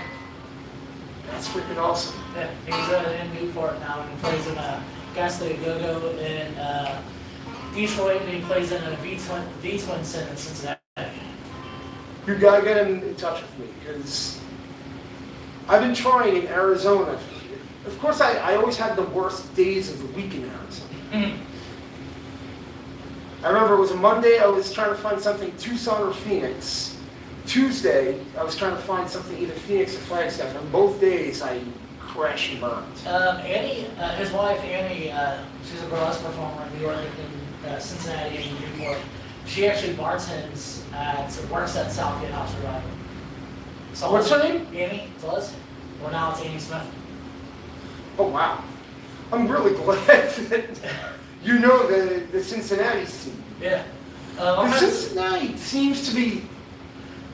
That's freaking awesome. yeah. He's in Newport now, and he plays in Ghastly a Go-Go in Detroit, and he plays in a V-Twins in Cincinnati. You gotta get him in touch with me because I've been trying in Arizona. Of course, I always had the worst days of the week in Arizona. I remember it was a Monday, I was trying to find something Tucson or Phoenix. Tuesday, I was trying to find something either Phoenix or Flagstaff, and both days I crashed and burned. Annie, his wife Annie, she's a burlesque performer in New York, in Cincinnati, and Newport. She actually works at Southgate House Revival. So What's her name? Annie Tellez. Well, now it's Annie Smith. Oh wow. I'm really glad that you know the Cincinnati scene. Yeah. The Cincinnati seems to be,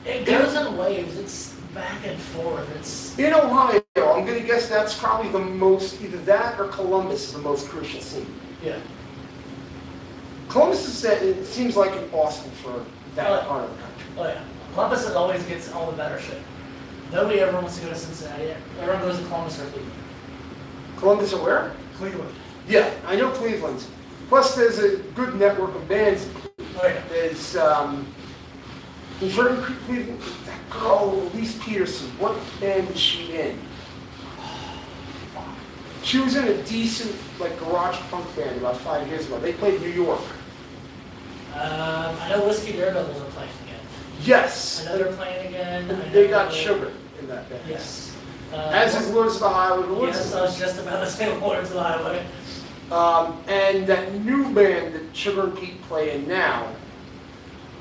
It goes in waves. It's back and forth. It's in Ohio, I'm going to guess that's probably the most, either that or Columbus is the most crucial scene. yeah. Columbus is, it seems like an Austin for that part of the country. Oh yeah. Columbus always gets all the better shit. Nobody ever wants to go to Cincinnati. Everyone goes to Columbus or Cleveland. Columbus or where? Cleveland. Yeah, I know Cleveland. Plus there's a good network of bands. Oh yeah. There's, in Cleveland, that girl, Elise Peterson, what band was she in? She was in a decent, like, garage punk band about 5 years ago. They played New York. I know Whiskey Daredevils are playing again. Yes. I know they're playing again. I They know got that- Sugar in that band. Yes. As is Lords of the Highway. The Lords Yes, I was just about to say Lords of the Highway. and that new band that Sugar and Pete play in now,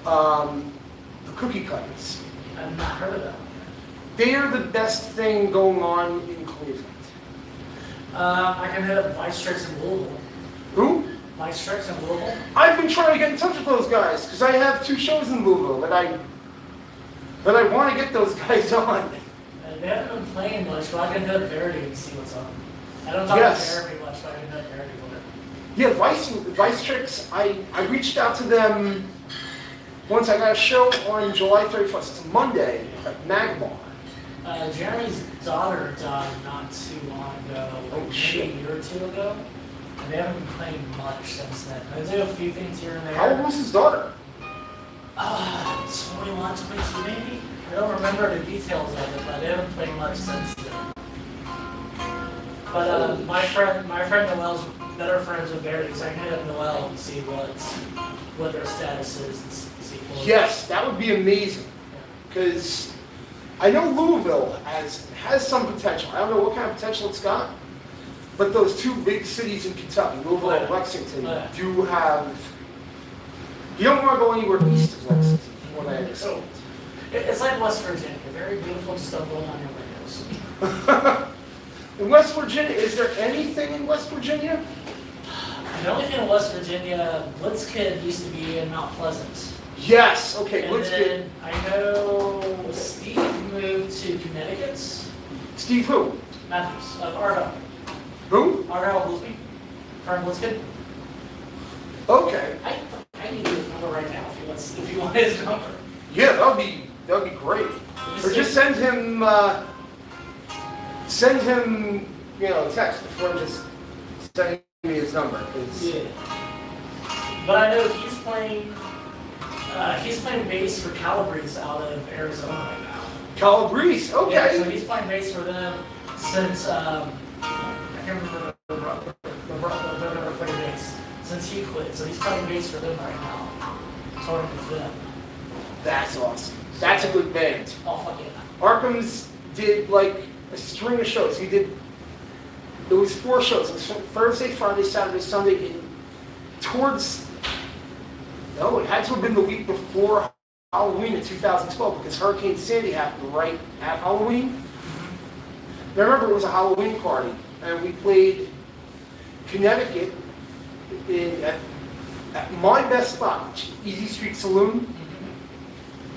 the Cookie Cutters. I've not heard of that one They are the best thing going on in Cleveland. yet. I can hit up Vice Tricks in Louisville. Who? Vice Tricks in Louisville? I've been trying to get in touch with those guys because I have 2 shows in Louisville that I want to get those guys on. They haven't been playing much, but I can hit up Verity and see what's up. I don't talk Yes. to Verity much, but I can hit up Verity with it. Yeah, Vice Tricks, I reached out to them once. I got a show on July 31st. It's a Monday at Magmar. Jeremy's daughter died not too long ago, Oh, maybe shit. a year or 2 ago. And they haven't been playing much since then. They do a few things here and there. How old was his daughter? 21, 22 maybe? I don't remember the details of it, but they haven't played much since then. But my friend Noel's better friends with Verity, so I can hit up Noel and see what their status is and see if Yes, that would be amazing. Because I know Louisville has some potential. I don't know what kind of potential it's got. But those 2 big cities in Kentucky, Louisville and Lexington, do have... You don't want to go anywhere east of Lexington, from what I understand. It's like West Virginia, very beautiful, just don't go on your windows. In West Virginia, is there anything in West Virginia? The only thing in West Virginia, Blitzkid used to be in Mount Pleasant. Yes, okay, And let's get... then I know Steve moved to Connecticut. Steve who? Matthews, Argyle. Who? Argyle Bluesby. From Blitzkid. Okay. I need his number right now if you want his number. Yeah, that would be That would be great. Or just send him, a text before just sending me his number. Yeah. But I know he's playing bass for Calabrese out of Arizona right now. Calabrese, okay. Yeah, so he's playing bass for them since, I can't remember the player bass, since he quit. So he's playing bass for them right now. Touring with them. That's awesome. That's a good band. Oh, fuck yeah. Arkham's did like a string of shows. It was 4 shows. It was Thursday, Friday, Saturday, Sunday, it had to have been the week before Halloween in 2012 because Hurricane Sandy happened right at Halloween. And I remember it was a Halloween party, and we played Connecticut at my best spot, Easy Street Saloon.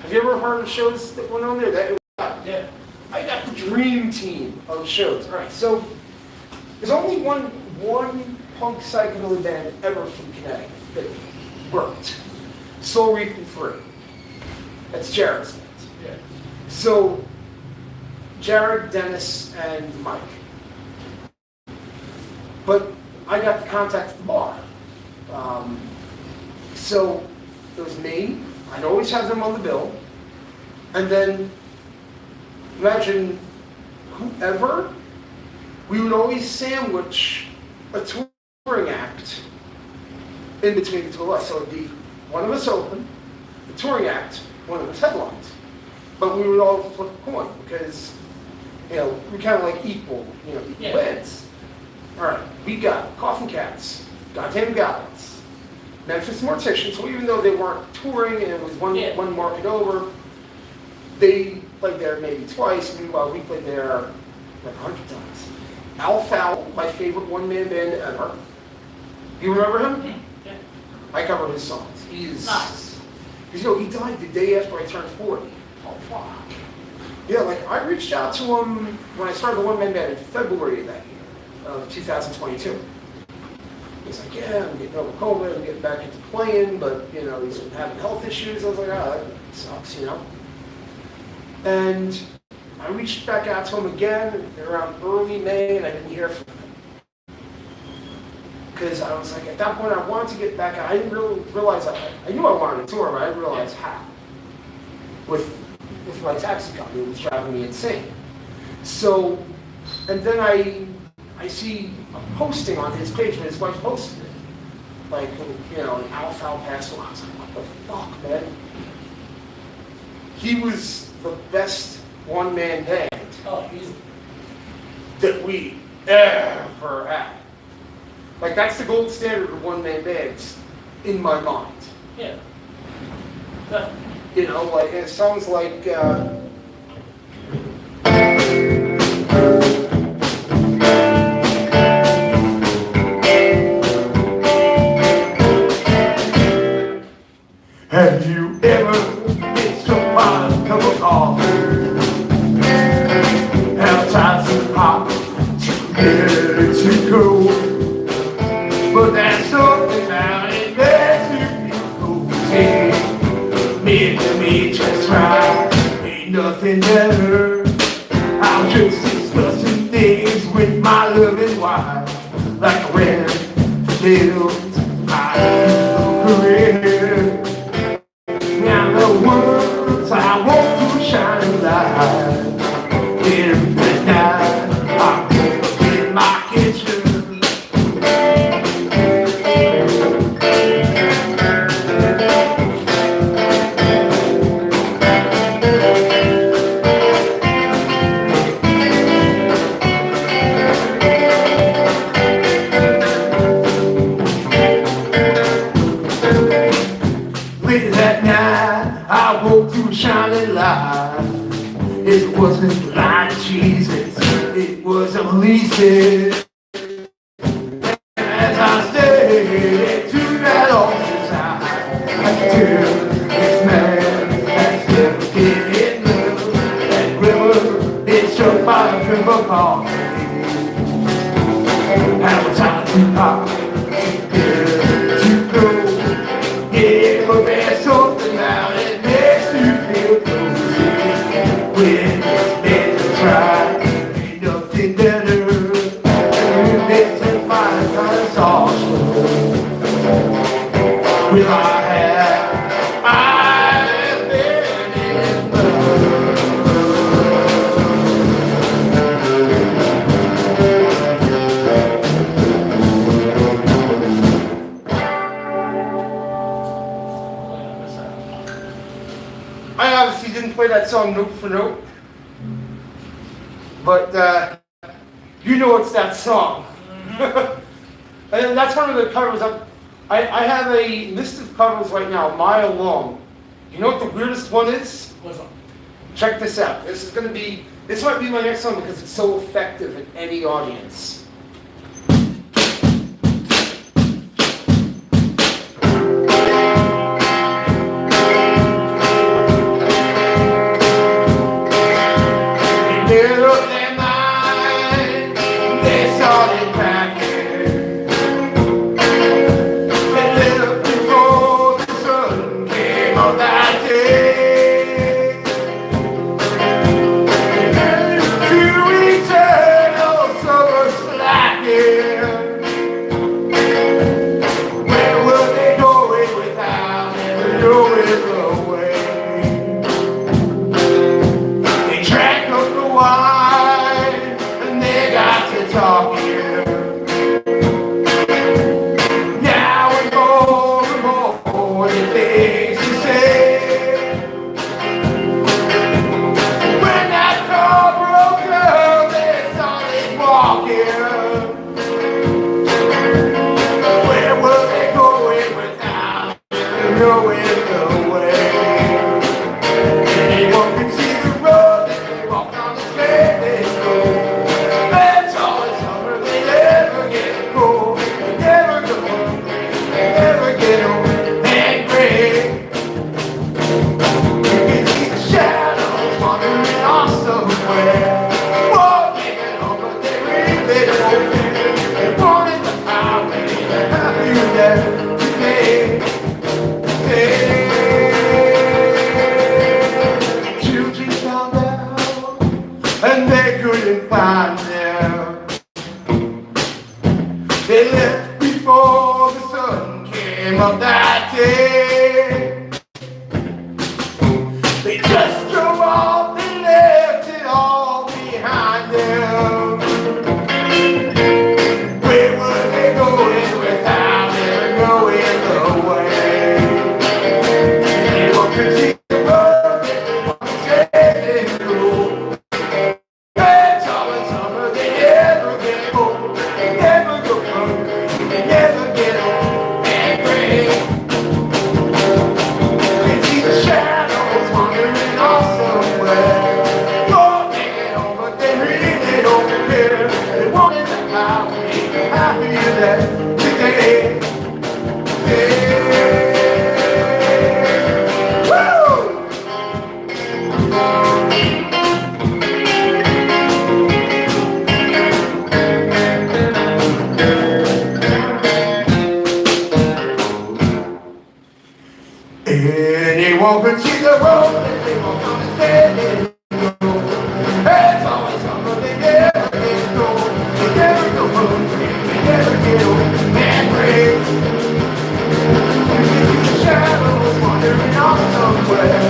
Have you ever heard of shows that went on there? Yeah. I got the dream team of shows. All right, so there's only one punk psychobilly band ever from Connecticut that worked. Soul Reaping Free. That's Jared's band. Yeah. So Jared, Dennis, and Mike. But I got the contact at the bar. So it was me. I'd always have them on the bill. And then imagine whoever, we would always sandwich a touring act in between the two of us. So it'd be one of us open, the touring act, one of us headlines. But we would all flip a coin because, we kind of like equal bands. All right, we got Coffin Cats, Goddamn Goblins, Memphis Morticians. So even though they weren't touring and it was one market over, they played there maybe twice. Meanwhile, we played there like 100 times. Al Fowl, my favorite one-man band ever. You remember him? Yeah. I cover his songs. He's nice. He died the day after I turned 40. Oh, fuck. Yeah, like I reached out to him when I started the one-man band in February of that year, of 2022. He's like, yeah, I'm getting over COVID, I'm getting back into playing, but, he's been having health issues. I was like, that sucks, And I reached back out to him again around early May, and I didn't hear from him. Because I was like, at that point, I wanted to get back out. I didn't really realize, I knew I wanted to tour, but I didn't realize how. With my taxi company, it was driving me insane. So, and then I see a posting on his page, and his wife posted it. Like, an Al Fowl passed away. I was like, what the fuck, man? He was the best one-man band that we ever had. Like, that's the gold standard of one-man bands in my mind. Yeah. It sounds like, have you ever been struck by a cup of coffee? How time's so hot, too good to go. But that's something about it makes you feel okay. Me just right, ain't nothing better. I'm just discussing things with my loving wife, like a red field, my career. Now the words I want to shine a light. In the night, I'm in my kitchen. Late that night, I woke to a shining light. It wasn't the light of Jesus, it was a release. As I stayed to that altar side, I could tell this man has never given love. That river, it's struck by a river coffee. How time too hot, too good to go. Yeah, but there's something about it makes you feel close. will I have? I've been in love. I obviously didn't play that song note for note, but you know it's that song. And that's one of the covers. I have a list of covers right now, a mile long. You know what the weirdest one is? What's up? Check this out. This might be my next song because it's so effective in any audience. They left before the sun came up that day. They just drove off and left it all behind them. Where were they going without ever knowing the way? Anyone could see the road, anyone could say they knew. It's always summer, they never get cold, they never go hungry, they never get old and gray. They see the shadows wandering off somewhere. Lord, take it home, but they really don't care. They wanted to be happier than today. Woo! Anyone could see the road that they won't understand it. It's always summer, they never get old. They never go hungry, they never get old and gray. You can see the shadows wandering off somewhere.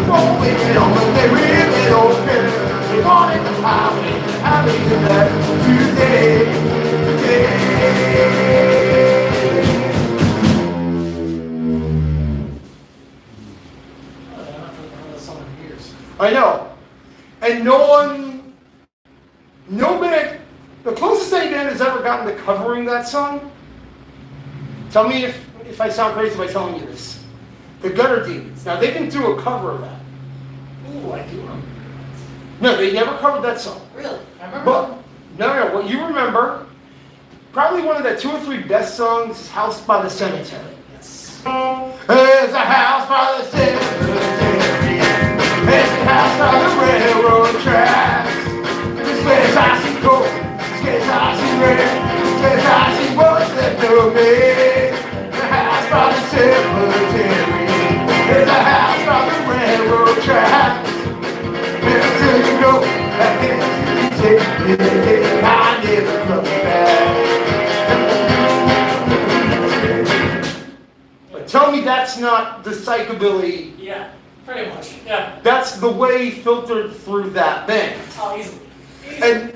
Won't wait it on, but they really don't care. They wanted to happy that today. I know. And no band, the closest any band has ever gotten to covering that song, tell me if I sound crazy by telling you this, the Gutter Demons. Now, they can do a cover of that. Ooh, I do remember. No, they never covered that song. Really? I remember. But, no, what you remember, probably one of the 2 or 3 best songs is House by the Cemetery. Yes. There's a house by the cemetery. There's a house by the railroad tracks. This place I see gold, this place I see red, this place I see what's left of me. The house by the cemetery. There's a house by the railroad tracks. Till you go, I can't take it. I never come back. Tell me that's not the psychobilly. Yeah, pretty much. Yeah. That's the way filtered through that band. Oh, easily. Easily.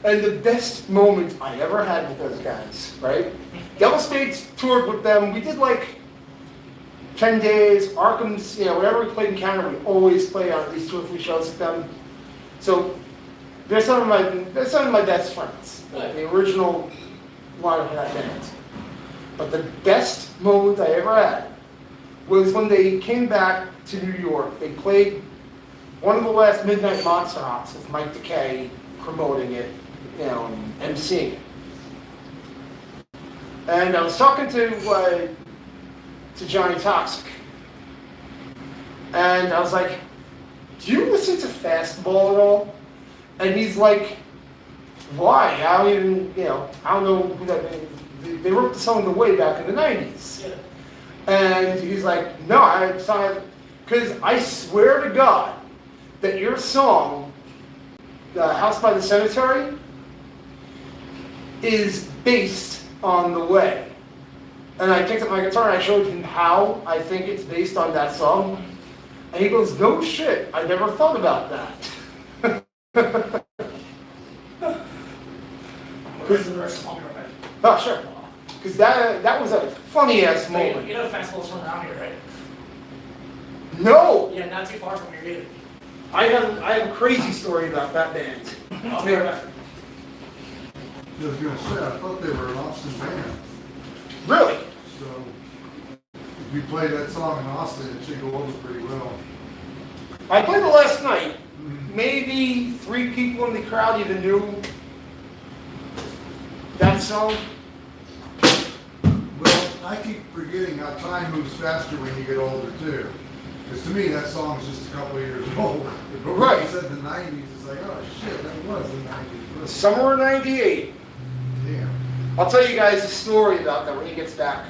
And the best moment I ever had with those guys, right? Yellow Spades toured with them. We did like 10 days. Arkham's, whenever we played in Canada, we always play on at least 2 or 3 shows with them. So they're some of my best friends. Like the original line of that band. But the best moment I ever had was when they came back to New York. They played one of the last Midnight Monster Hops with Mike Decay promoting it, and emceeing it. And I was talking to Johnny Toxic, and I was like, "Do you listen to Fastball at all?" And he's like, "Why? I don't even, I don't know who that is." They wrote the song "The Way" back in the 90s. Yeah. And he's like, "No, because I swear to God that your song, The House by the Cemetery, is based on The Way." And I picked up my guitar and I showed him how I think it's based on that song. And he goes, "No shit, I never thought about that." Where's the rest of the band? Oh, sure. Because that was a funny-ass moment. You know Fastball's from around here, right? No! Yeah, not too far from here either. I have a crazy story about that band. I'll be right back. I was gonna say, I thought they were an Austin band. Really? So if you play that song in Austin, it should go over pretty well. I played it last night. Maybe 3 people in the crowd even knew that song. Well, I keep forgetting how time moves faster when you get older too. Because to me, that song's just a couple of years old. But when Right. you said the 90s, it's like, oh shit, that was the 90s. Summer of '98. Damn. I'll tell you guys a story about that when he gets back.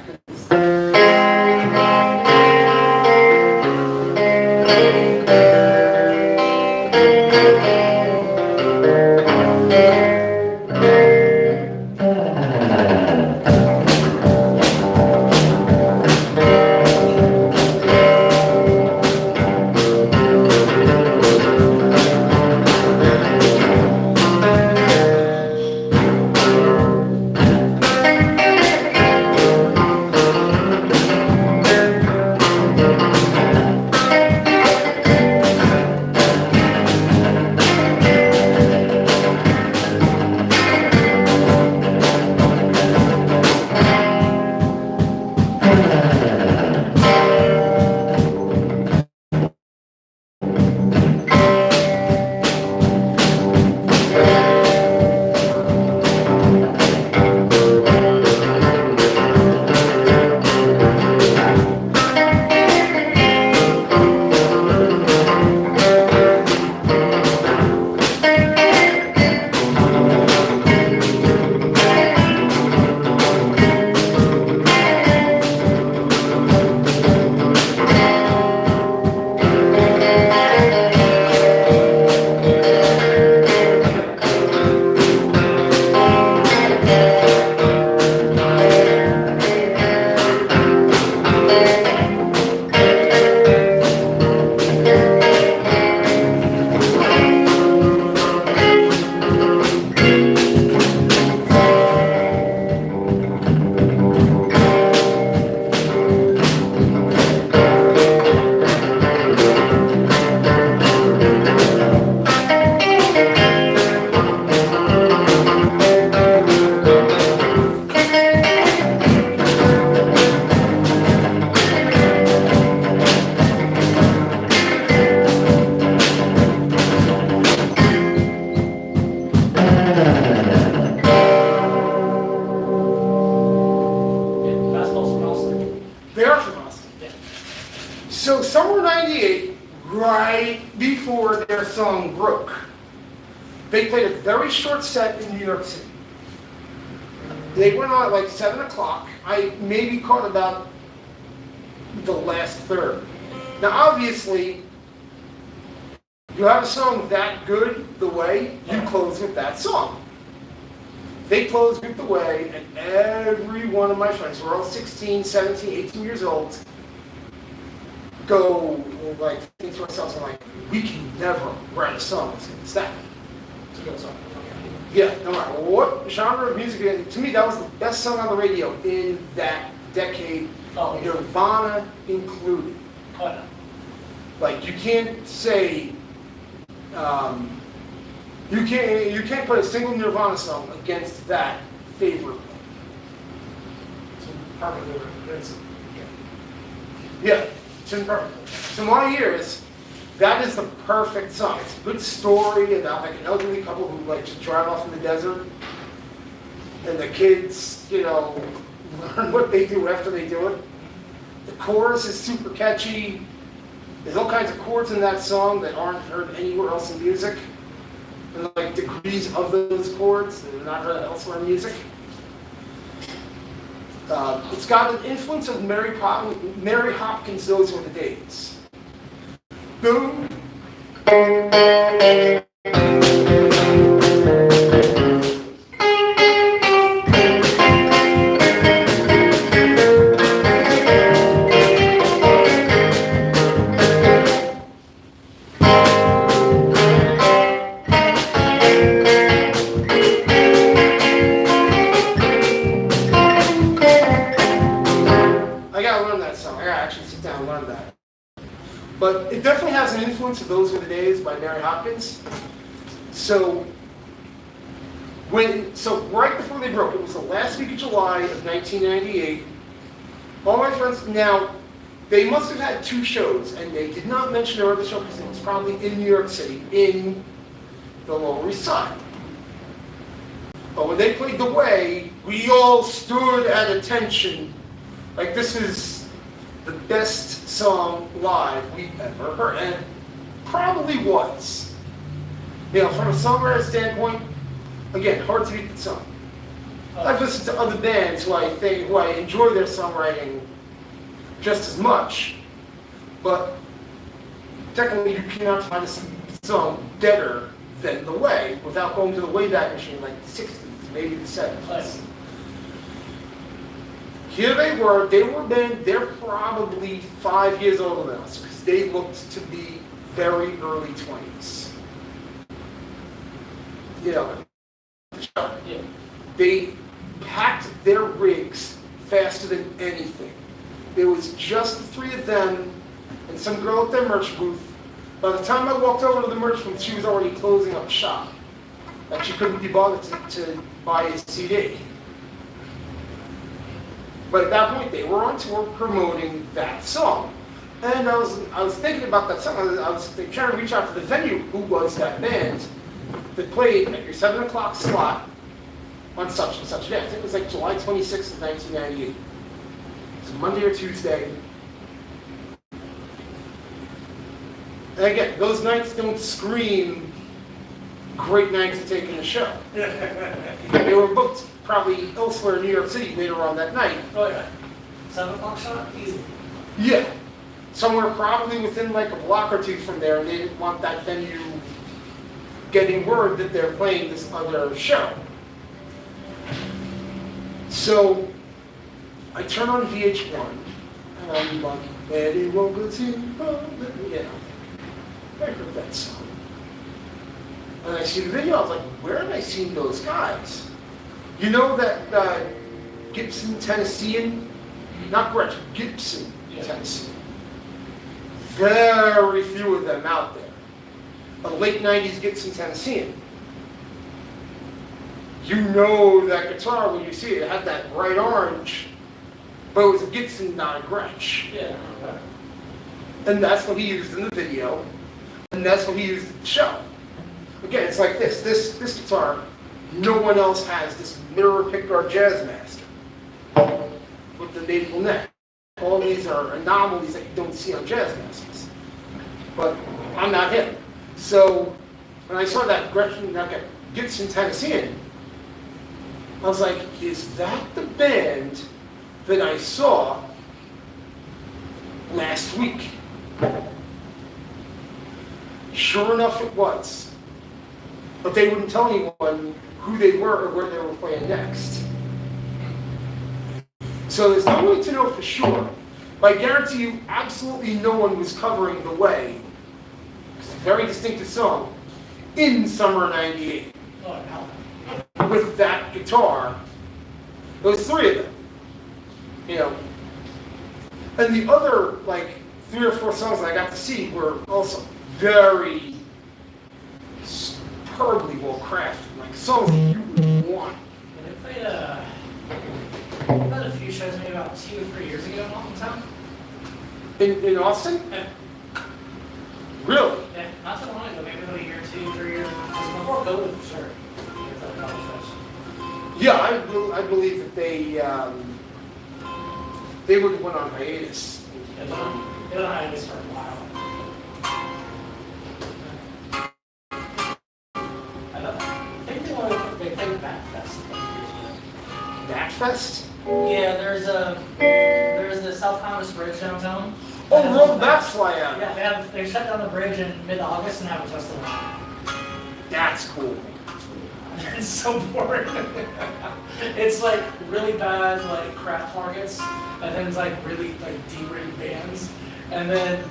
So summer '98, right before their song broke, they played a very short set in New York City. They went on at like 7 o'clock. I maybe caught about the last third. Now obviously, you have a song that good, The Way, you close with that song. they closed Group the Way, and every one of my friends, who are all 16, 17, 18 years old, go, like, think to ourselves, I'm like, we can never write a song that's going to stop. It's a good song. Yeah, no matter what genre of music, and to me, that was the best song on the radio in that decade, Oh, yeah. Nirvana included. Oh, yeah. Like, you can't say, you can't put a single Nirvana song against that favorite. It's perfectly it's, Yeah, it's imperfect. To my ears, that is the perfect song. It's a good story about like an elderly couple who like just drive off in the desert, and the kids, you know, learn what they do after they do it. The chorus is super catchy. There's all kinds of chords in that song that aren't heard anywhere else in music, and like degrees of those chords that are not heard elsewhere in music. It's got an influence of Mary Hopkins' Those Were the Days. Boom. I gotta learn that song. I gotta actually sit down and learn that. But it definitely has an influence of Those Were the Days by Mary Hopkins. So right before they broke, it was the last week of July of 1998. All my friends, now, they must have had 2 shows, and they did not mention their other show because it was probably in New York City, in the Lower East Side. But when they played The Way, we all stood at attention, like this is the best song live we've ever heard, and it probably was. You know, from a songwriter standpoint, again, hard to beat the song. I've listened to other bands who I enjoy their songwriting just as much, but technically you cannot find a song better than The Way without going to the Wayback Machine, like the 60s, maybe the 70s. Here they were a band, they're probably 5 years older than us, because they looked to be very early 20s. You know, yeah. they packed their rigs faster than anything. There was just the 3 of them and some girl at their merch booth. By the time I walked over to the merch booth, she was already closing up shop. Like she couldn't be bothered to buy a CD. But at that point, they were on tour promoting that song. And I was thinking about that song. I was trying to reach out to the venue, who was that band that played at your 7 o'clock slot on such and such a day. I think it was like July 26th of 1998. It was a Monday or Tuesday. And again, those nights don't scream great nights to take in a show. They were booked probably elsewhere in New York City later on that night. Oh yeah. 7 o'clock shot? Easy. Yeah. Somewhere probably within like a block or 2 from there, and they didn't want that venue getting word that they're playing this other show. So I turn on VH1, and I'm like, Eddie won't go to, you know, I heard that song. And I see the video, I was like, where have I seen those guys? You know that Gibson Tennessean? Not Gretchen, Gibson Tennessean. Very few of them out there. A late 90s Gibson Tennessean. You know that guitar when you see it. It had that bright orange, but it was a Gibson, not a Gretsch. Yeah. And that's what he used in the video, and that's what he used at the show. Again, it's like this guitar, no one else has this mirror pickguard Jazzmaster with the maple neck. All these are anomalies that you don't see on Jazzmasters. But I'm not him. So when I saw that Gibson Tennessean, I was like, is that the band that I saw last week? Sure enough, it was. but they wouldn't tell anyone who they were or where they were playing next. So there's no way to know for sure. But I guarantee you, absolutely no one was covering The Way. It's a very distinctive song in summer '98 Oh, no. with that guitar. There was 3 of them, you know. And the other, like, 3 or 4 songs that I got to see were also very superbly well crafted, like songs that you would want. Yeah, they played a few shows maybe about 2 or 3 years ago in Austin. In Austin? Yeah. Really? Yeah, not so long ago, maybe about a year, 2, 3 years. It was before COVID for sure. They played a couple shows. Yeah, I believe that they would have went on hiatus. Yeah, they don't have this for a while. I think they played Backfest a couple years ago. Backfest? Yeah, there's the South Thomas Bridge downtown. Oh, roll the backfly out. Yeah, they shut down the bridge in mid-August and have a festival. That's cool. It's so boring. It's like really bad like craft markets, and then it's like really like D-rated bands, and then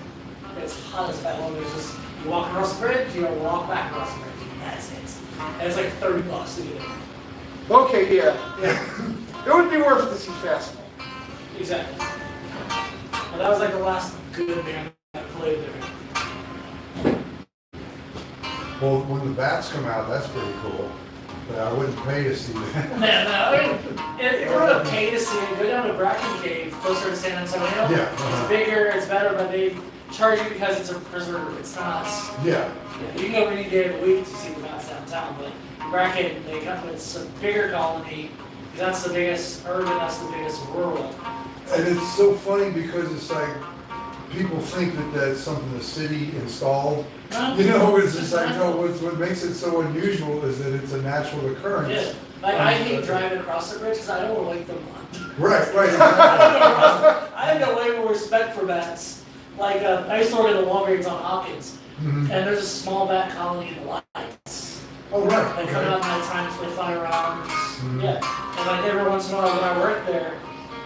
it's hot as hell. There's just you walk across the bridge, you walk back across the bridge, and that's it. And it's like $30 to get in. Okay, yeah. Yeah, It would be worth it to see festival. exactly. But that was like the last good band that played there. Well, when the bats come out, that's pretty cool. But I wouldn't pay to see that. Man, I mean, if you were to pay to see it, go down to Bracken Cave, closer to San Antonio. Yeah. It's bigger, it's better, but they charge you because it's a preserve. It's not. Yeah. Yeah, you can go any day of the week to see the bats downtown, but Bracken, it's a bigger colony. That's the biggest urban, that's the biggest rural. And it's so funny because it's like, people think that that's something the city installed. No, You know, it's just like, no, what makes it so unusual is that it's a natural occurrence. Yeah, like I hate driving across the bridge because I don't like the mud. Right, right. Exactly. I have no way more respect for bats. Like I used to work at the Walgreens on Hopkins, Mhm. and there's a small bat colony in the lights. Oh, right. They come out at night times, they fly around. Mhm. Yeah, and like every once in a while when I worked there,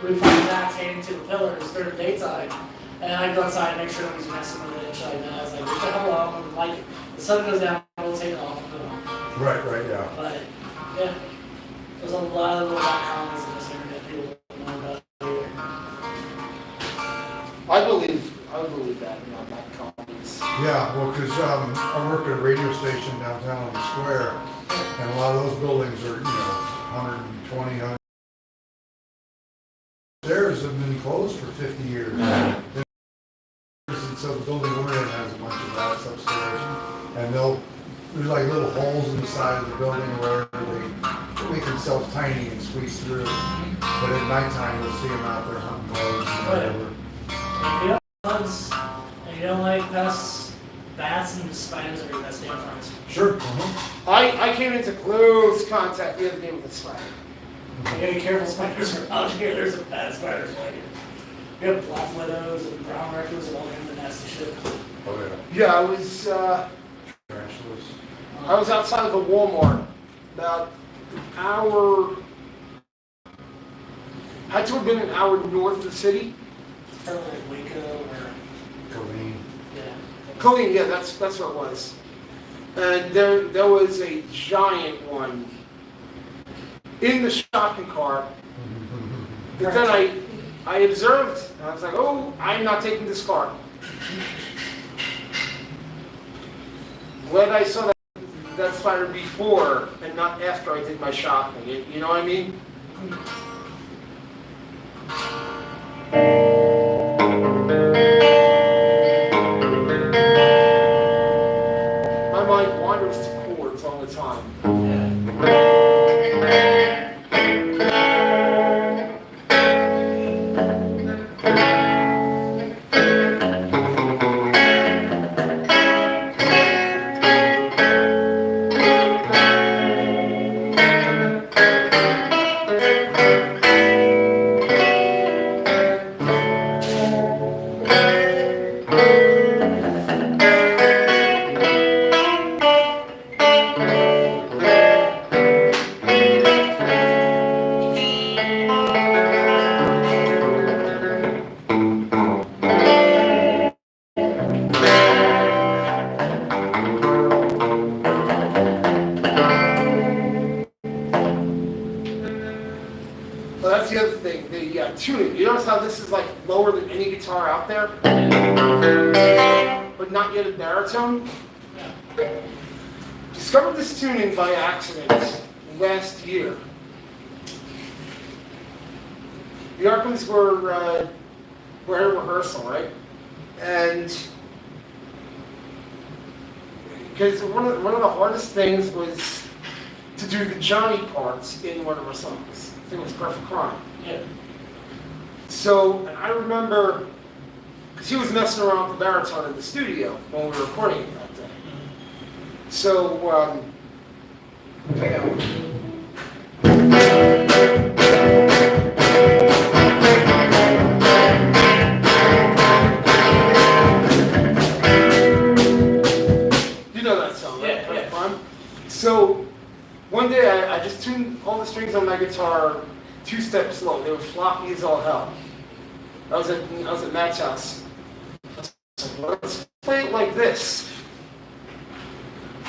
we'd find bats hanging to the pillars during the daytime. And I'd go outside and make sure nobody's messing with it and shit like that. I was like, leave the hell alone. Like, the sun goes down, we'll take off and go on. Right, right, yeah. But, yeah, there's a lot of little bat colonies in this area that people don't know about either. I believe that about that colonies. Yeah, well, because I work at a radio station downtown on the square, and a lot of those buildings are, 120, 100. Theirs have been closed for 50 years. So the building we're in has a bunch of bats upstairs, and there's like little holes in the side of the building where they make themselves tiny and squeeze through. But at nighttime, you'll see them out there hunting birds and whatever. If you don't like bugs, and you don't like pests, bats and spiders are your best damn friends. Sure. I came into close contact the other day with a spider. You gotta be careful, spiders are out here. There's a bad spiders right here. We have black widows and brown recluse and all kinds of nasty shit. Oh yeah. Yeah, Tarantulas. I was outside of the Walmart about an hour. Had to have been an hour north of the city. Probably like Waco or Colleen. yeah. Colleen, yeah, that's what it was. And there was a giant one in the shopping cart. But then I observed, and I was like, oh, I'm not taking this cart. Glad I saw that spider before and not after I did my shopping. You know what I mean? My mind wanders to chords all the time. You notice how this is like lower than any guitar out there, but not yet a baritone? Discovered this tuning by accident last year. The Arkhams were at a rehearsal, right? And because one of the hardest things was to do the Johnny parts in one of our songs. I think it was Perfect Crime. Yeah. So, and I remember, because he was messing around with the baritone in the studio when we were recording it that day. So, check it out. You know that song, right? Yeah, yeah. So, one day I just tuned all the strings on my guitar 2 steps slow. They were floppy as all hell. I was at Matt's house. I was like, let's play it like this.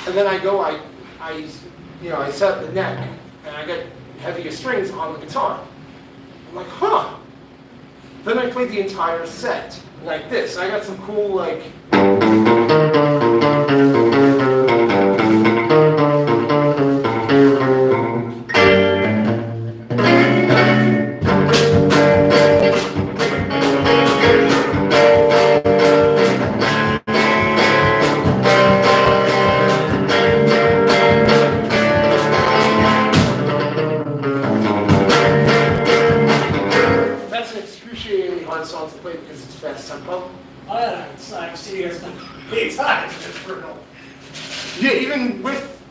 And then I set the neck, and I got heavier strings on the guitar. I'm like, huh. Then I played the entire set like this. I got some cool like. Song to play because it's fast tempo. Oh yeah, I've seen you guys play many times. It's brutal. Yeah, even with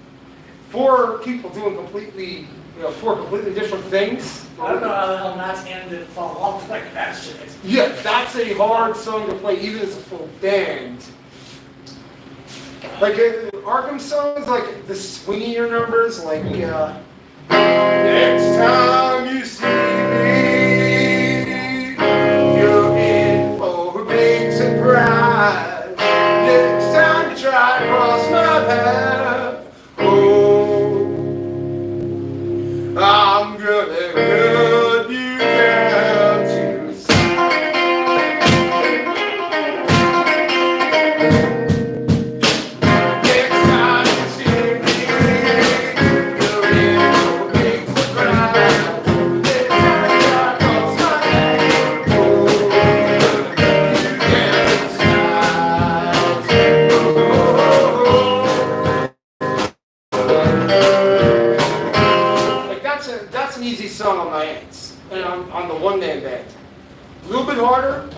4 people doing completely, 4 completely different things. I don't know how the hell Matt's hand didn't fall off like that shit. Yeah, that's a hard song to play even as a full band. Like Arkham songs, like the swingier numbers, like next time you see me, you're in for a big surprise. Next time you try to cross my path, oh, I'm gonna cut you down to next time you see me, you're in for a big surprise. Next time you try to cross my path, oh, I'm gonna cut you down to size. Like that's an easy song on my ends, and on the one-man band. A little bit harder.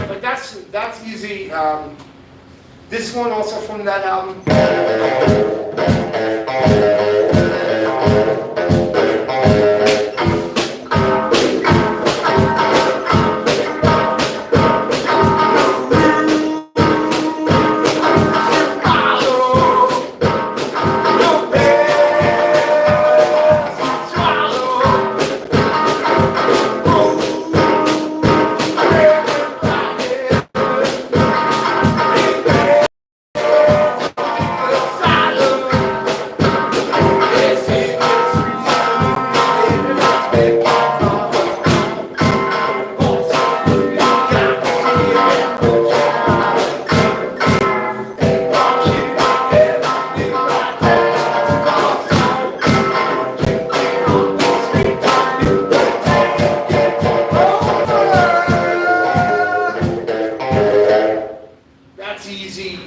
Like that's easy. This one also from that album. That's easy.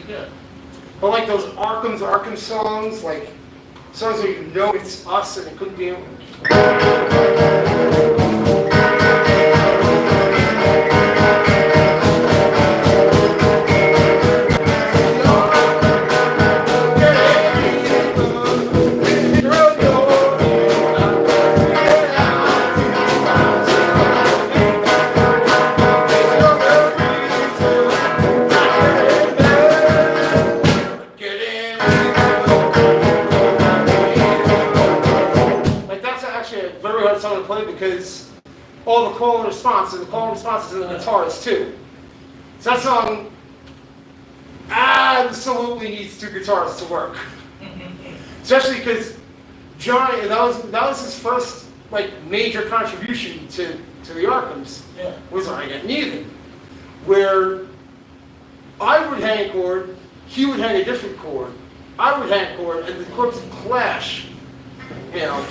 But like those Arkham songs, like songs where you know it's us and it couldn't be. all the call and response, and the call and response is in the guitars too. So that song absolutely needs two guitars to work. Especially because Johnny, that was his first like major contribution to the Arkhams. Yeah. Was I Got Neither, where I would hang a chord, he would hang a different chord, I would hang a chord, and the chords would clash. You know.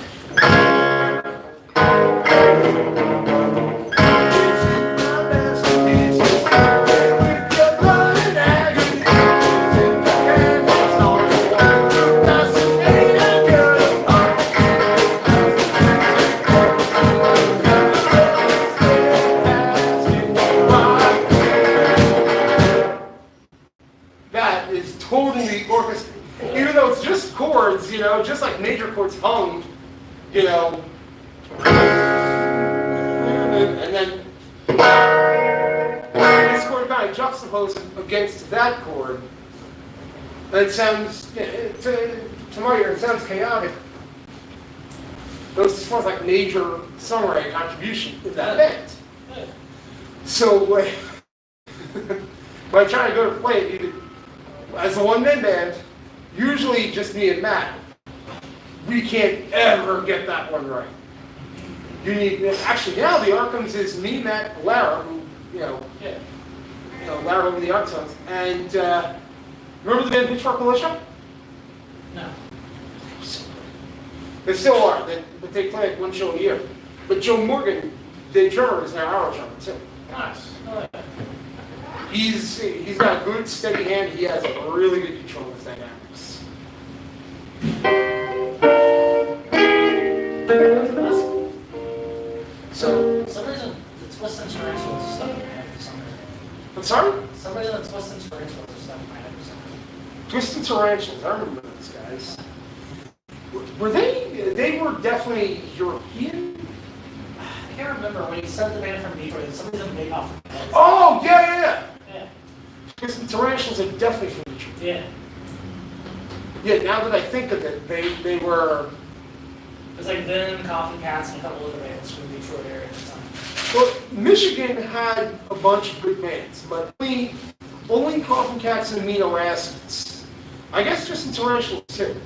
That is totally orchestrated. Even though it's just chords, you know, just like major chords hummed, you know. And then this chord kind of juxtaposed against that chord. And it sounds, to my ear, it sounds chaotic. But it's as far as like major songwriting contribution to that band. So when I try to go to play it, as a one-man band, usually just me and Matt, we can't ever get that one right. You need, actually now the Arkhams is me, Matt, Lara, who, Lara over the Arkhams, and remember the band Pitchfork Militia? No. They still are, but they play like one show a year. But Joe Morgan, the drummer, is now our drummer too. Nice. Oh, yeah. He's got a good steady hand. He has a really good control of his dynamics. So, for some reason, the twist and tarantulas are stuck in my head for some reason. I'm sorry? For some reason, the twist and tarantulas are stuck in my head for some reason. Twisted Tarantulas. I remember those guys. Were they? They were definitely European. I can't remember when you said the band from Detroit. For some reason, they off the head. Oh yeah. Yeah. Twisted Tarantulas are definitely from Detroit. Yeah. Yeah. Now that I think of it, they were. It was like them, Coffin Cats, and a couple other bands from the Detroit area at the time. Well, Michigan had a bunch of good bands, but only Coffin Cats and Amino Acids. I guess Twisted Tarantulas too.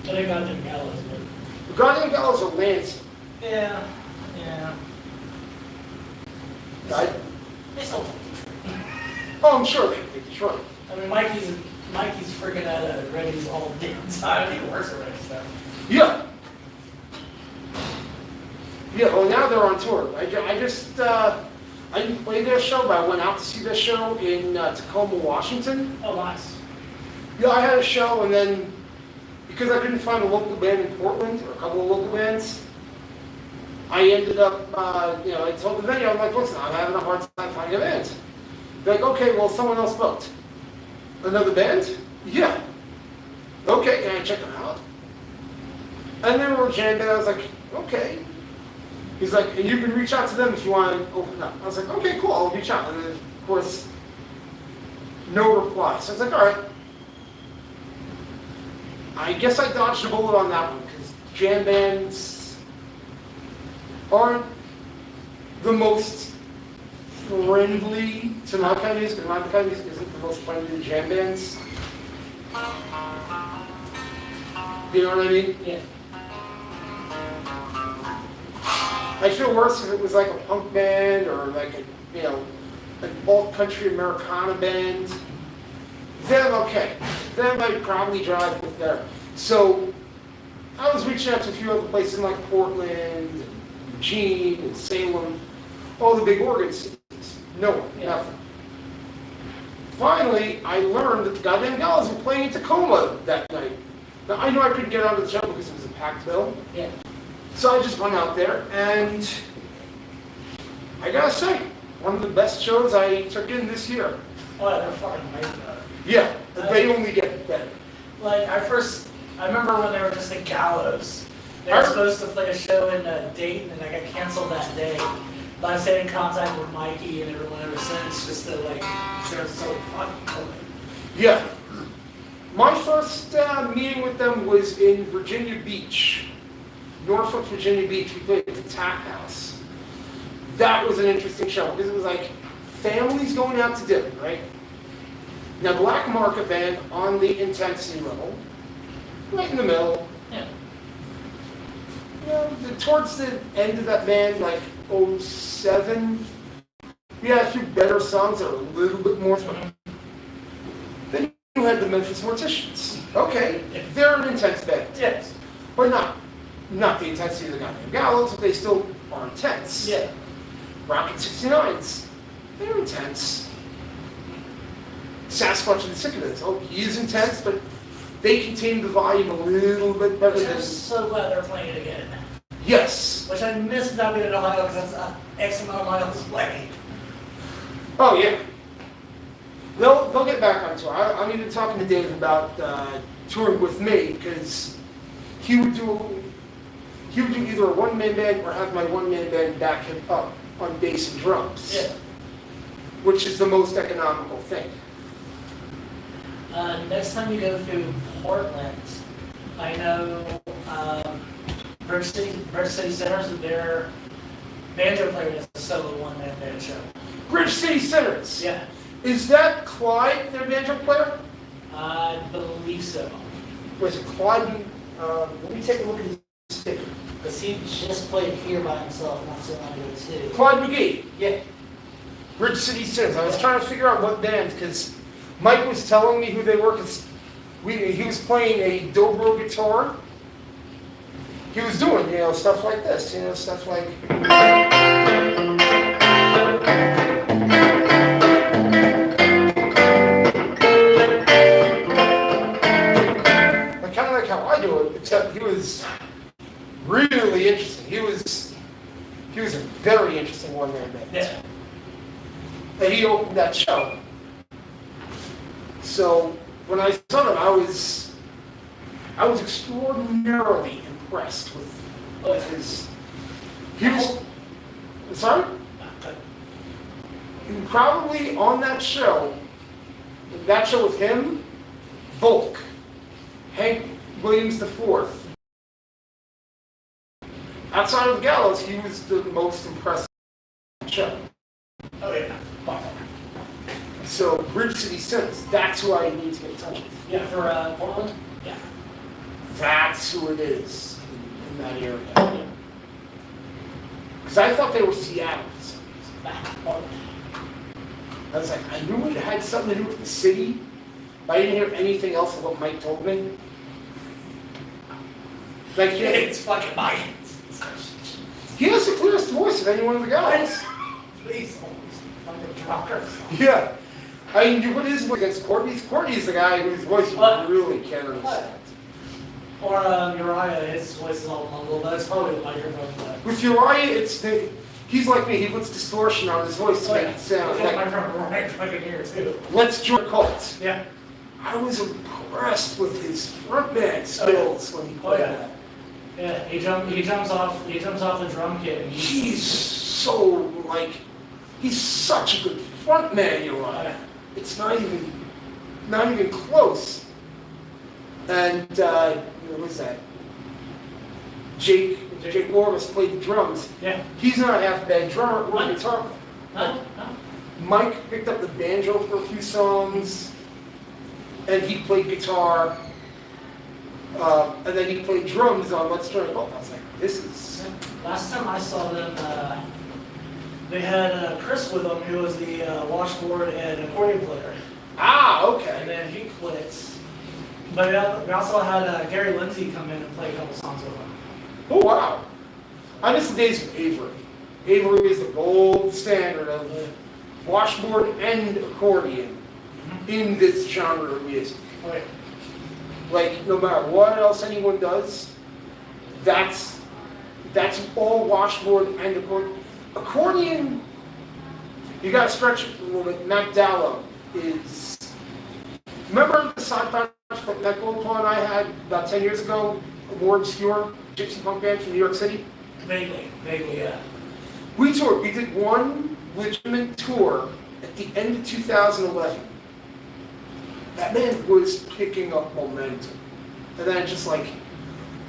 I think Goddamn Gallows, but. The Goddamn Gallows are Lansing. Yeah. I, They still play Detroit. oh, I'm sure they play Detroit. I mean, Mikey's freaking out at Reddy's all the damn time. He works at Reddy's stuff. Yeah. Yeah, well now they're on tour. I didn't play their show, but I went out to see their show in Tacoma, Washington. Oh, nice. Yeah, I had a show, and then because I couldn't find a local band in Portland, or a couple of local bands, I ended up, I told the venue, I'm like, listen, I'm having a hard time finding a band. They're like, okay, well, someone else booked. Another band? Yeah. Okay, can I check them out? And then we were jammed, and I was like, okay. He's like, and you can reach out to them if you want to open up. I was like, okay, cool, I'll reach out. And then, of course, no reply. So I was like, all right. I guess I dodged a bullet on that one, because jam bands aren't the most friendly to my kind of music, and my kind of music isn't the most friendly to jam bands. You know what I mean? Yeah. I'd feel worse if it was like a punk band or like an alt country Americana band. Then okay, then I'd probably drive with them. So I was reaching out to a few other places like Portland, and Eugene, and Salem, all the big Oregon cities. No one, nothing. Finally, I learned that the Goddamn Gallows were playing in Tacoma that night. Now I knew I couldn't get onto the show because it was a packed bill. Yeah. So I just went out there, and I gotta say, one of the best shows I took in this year. Oh, yeah, they're fucking amazing. Yeah, they only get better. Like, I remember when they were just at Gallows. They were supposed to play a show in Dayton, and I got canceled that day. But I've stayed in contact with Mikey and everyone ever since, just to, like, they're so fucking cool. Yeah. My first meeting with them was in Virginia Beach, Norfolk, Virginia Beach. We played at the Tap House. that was an interesting show because it was like families going out to dinner, right? Now, Black Market Band on the intensity level, right in the middle. Yeah. You know, towards the end of that band, like 07, we had a few better songs that were a little bit more. Then you had the Memphis Morticians. Okay, they're an intense band. Yes. But not the intensity of the Goddamn Gallows, but they still are intense. Yeah. Rocket 69s, they're intense. Sasquatch and the Cicadas, oh, he is intense, but they contain the volume a little bit better Which than... I'm so glad they're playing it again. Yes. Which I missed not being in Ohio because that's X amount of miles away. Oh, yeah. They'll get back on tour. I'm even talking to Dave about touring with me, because he would do either a one-man band or have my one-man band back him up on bass and drums. Yeah. Which is the most economical thing. Next time you go through Portland, I know Bridge City Centers, their banjo player does a solo one-man band show. Bridge City Centers. Yeah. Is that Clyde, their banjo player? I believe so. Was it Clyde? Let me take a look at his sticker. Because he just played here by himself not so long ago too. Clyde McGee. Yeah. Bridge City Centers. I was trying to figure out what band, because Mike was telling me who they were, because he was playing a dobro guitar. He was doing, stuff like this, stuff like... Kind of like how I do it, except he was really interesting. He was a very interesting one-man band. Yeah. And he opened that show. So when I saw him, I was extraordinarily impressed with his. He was. Sorry? And probably on that show with him, Volk, Hank Williams IV. Outside of the Gallows, he was the most impressive show. Oh yeah. So Bridge City Centers, that's who I need to get in touch with. Yeah, for Portland? Yeah. That's who it is in that area. Because I thought they were Seattle for some reason. I was like, I knew it had something to do with the city, but I didn't hear anything else of what Mike told me. Like, It's fucking Mike. he has the clearest voice of any one of the guys. Please, fucking rockers. Yeah. I mean, you put his voice against Courtney's. Courtney's the guy whose voice you really can't understand. Or Uriah, his voice is all mumbled, but it's probably the microphone. But... With Uriah, he's like me. He puts distortion on his voice to make it sound like like, right fucking here too. let's join Cult. Yeah. I was impressed with his frontman skills when he played that. Yeah, he jumps off the drum kit. And He's such a good frontman, Uriah. It's not even close. And what was that? Jake Orvis played the drums. Yeah. He's not a half bad drummer or guitar player. No. Mike picked up the banjo for a few songs, and he played guitar, and then he played drums on Let's Join Cult. I was like, this is... Last time I saw them, they had Chris with them, who was the washboard and accordion player. Ah, okay. And then he quit. But we also had Gary Lindsay come in and play a couple songs with him. Oh, wow. I miss the days of Avery. Avery is the gold standard of washboard and accordion in this genre of music. Right. Like, no matter what else anyone does, that's all washboard and accordion. Accordion, you gotta stretch it a little bit. Matt Dallow is... Remember the side project that Goldpaw and I had about 10 years ago? A more obscure gypsy punk band from New York City? Vaguely, yeah. We toured. We did one legitimate tour at the end of 2011. That band was picking up momentum. And then just like,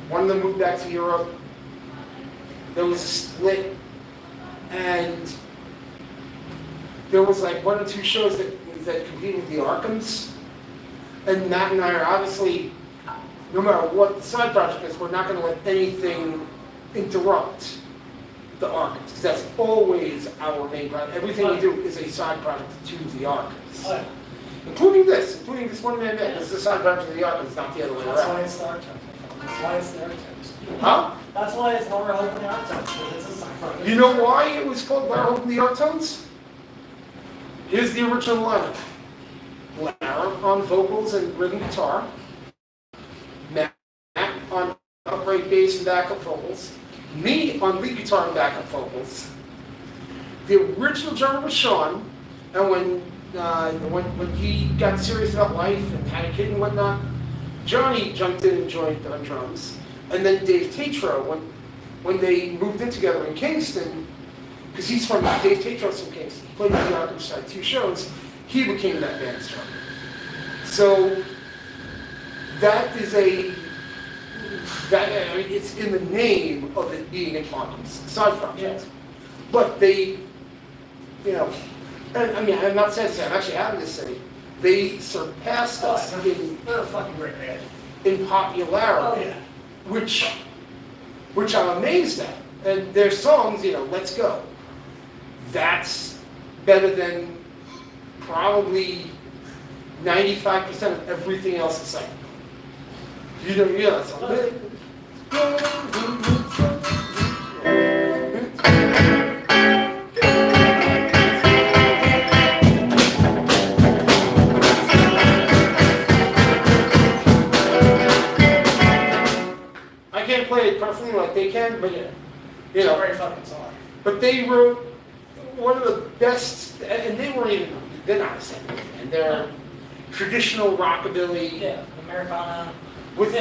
one of them moved back to Europe. There was a split. and there was like 1 or 2 shows that competed with the Arkhams, and Matt and I are obviously, no matter what the side project is, we're not going to let anything interrupt the Arkhams, because that's always our main project. Everything we do is a side project to the Arkhams. Oh, yeah. Including this one-man band. This is a side project of the Arkhams, not the other way That's why around. it's the Arctones. That's why it's the Arctones. Huh? That's why it's Laura Hope and the Arctones, because it's a side project. You know why it was called Lara Hope and the Arctones? Here's the original lineup. Lara on vocals and rhythm guitar. Matt on upright bass and backup vocals. Me on lead guitar and backup vocals. The original drummer was Sean, and when he got serious about life and had a kid and whatnot, Johnny jumped in and joined on drums. And then Dave Tatro, when they moved in together in Kingston, because Dave Tatro's from Kingston, he played with the Arkham side 2 shows, he became that band's drummer. So that is it's in the name of it being an Arkham side project. Yes. But they, and I mean, I'm not saying this, I'm actually happy to say, they surpassed us They're a fucking great band. in popularity, Oh, yeah. which I'm amazed at. And their songs, Let's Go, that's better than probably 95% of everything else in sight. You don't realize something. I can't play it perfectly like they can, but It's a great fucking song. But they wrote one of the best, and they're not a second, and they're traditional rockabilly Yeah, Americana. with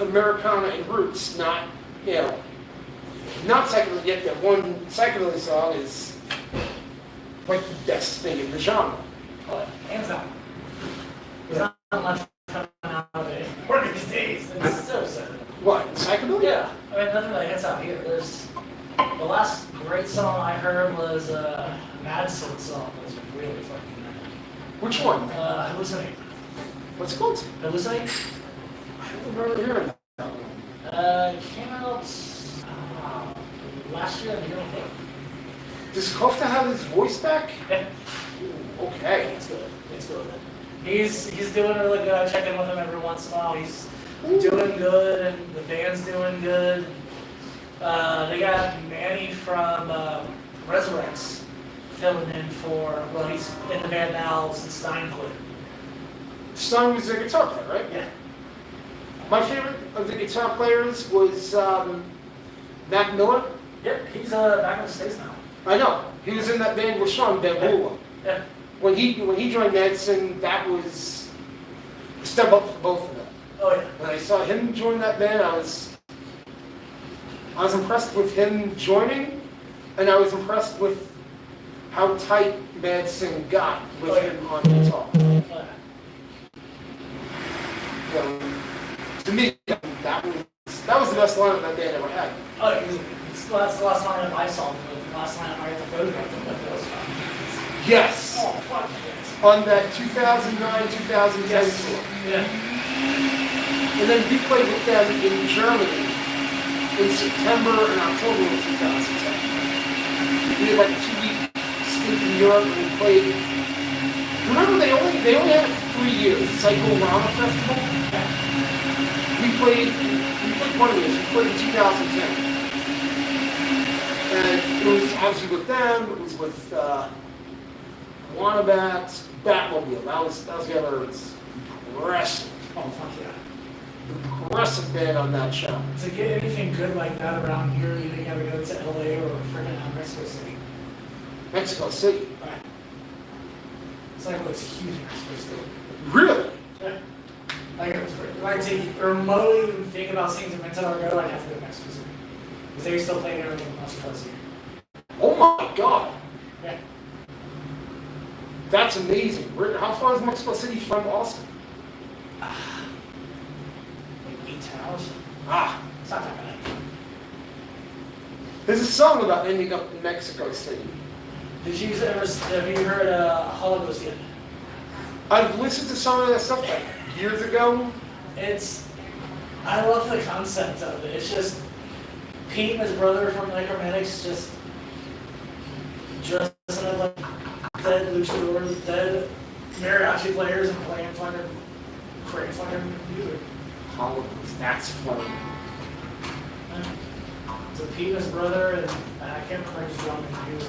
Americana and roots, not psychobilly. Yet that one psychobilly song is like the best thing in the genre. Oh, hands down. There's not much coming out of it. Work these days. It's so sad. What, psychobilly? Yeah, I mean, nothing really hits out here. There's the last great song I heard was Madison song. It was really fucking good. Which one? Hallucinate. What's it called? Hallucinate? I don't remember hearing that one. Came out last year and the year before. Does Kofta have his voice back? Yeah, Okay. it's good. It's good. He's doing really good. I check in with him every once in a while. He's doing good, and the band's doing good. They got Manny from Resurrects filling in for, well, he's in the band now since Stein quit. Stein was a guitar player, right? Yeah. My favorite of the guitar players was Mac Miller. Yep, he's back in the States now. I know. He was in that band with Sean Bambula. Yeah. When he joined Madison, that was a step up for both of them. Oh, yeah. When I saw him join that band, I was impressed with him joining, and I was impressed with how tight Madison got with him on guitar. To me, that was the best lineup that band ever had. Oh, that's the last time I saw him. The last time I got the photograph of him. Yes. Oh, fuck yes. On that 2009-2010 tour. Yeah. And then we played with them in Germany in September and October of 2010. We had like a 2-week stint in Europe, and we played. Remember, they only had it for 3 years. Psycho Rama Festival. We played one of those. We played in 2010, and it was obviously with them. It was with Wanabat, Batmobile. That was the other impressive. Oh, fuck yeah. Impressive band on that show. To get anything good like that around here, you either gotta go to LA or freaking Mexico City. Mexico City. Right. It's like, well, it's huge in Mexico City. Really? Yeah. Like to remotely even think about seeing Demento or go, I'd have to go to Mexico City. Because they still playing everything in Mexico City. Oh my God. Yeah. That's amazing. How far is Mexico City from Austin? Like 8 hours. Ah, It's not that bad. There's a song about ending up in Mexico City. Have you heard Holocaust yet? I've listened to some of that stuff like years ago. I love the concept of it. It's just Pete and his brother from Necromantics just dressing up like dead luchadors, dead mariachi players, and playing fucking music. Holocaust, that's funny. So Pete and his brother, and I can't remember his drumming. He was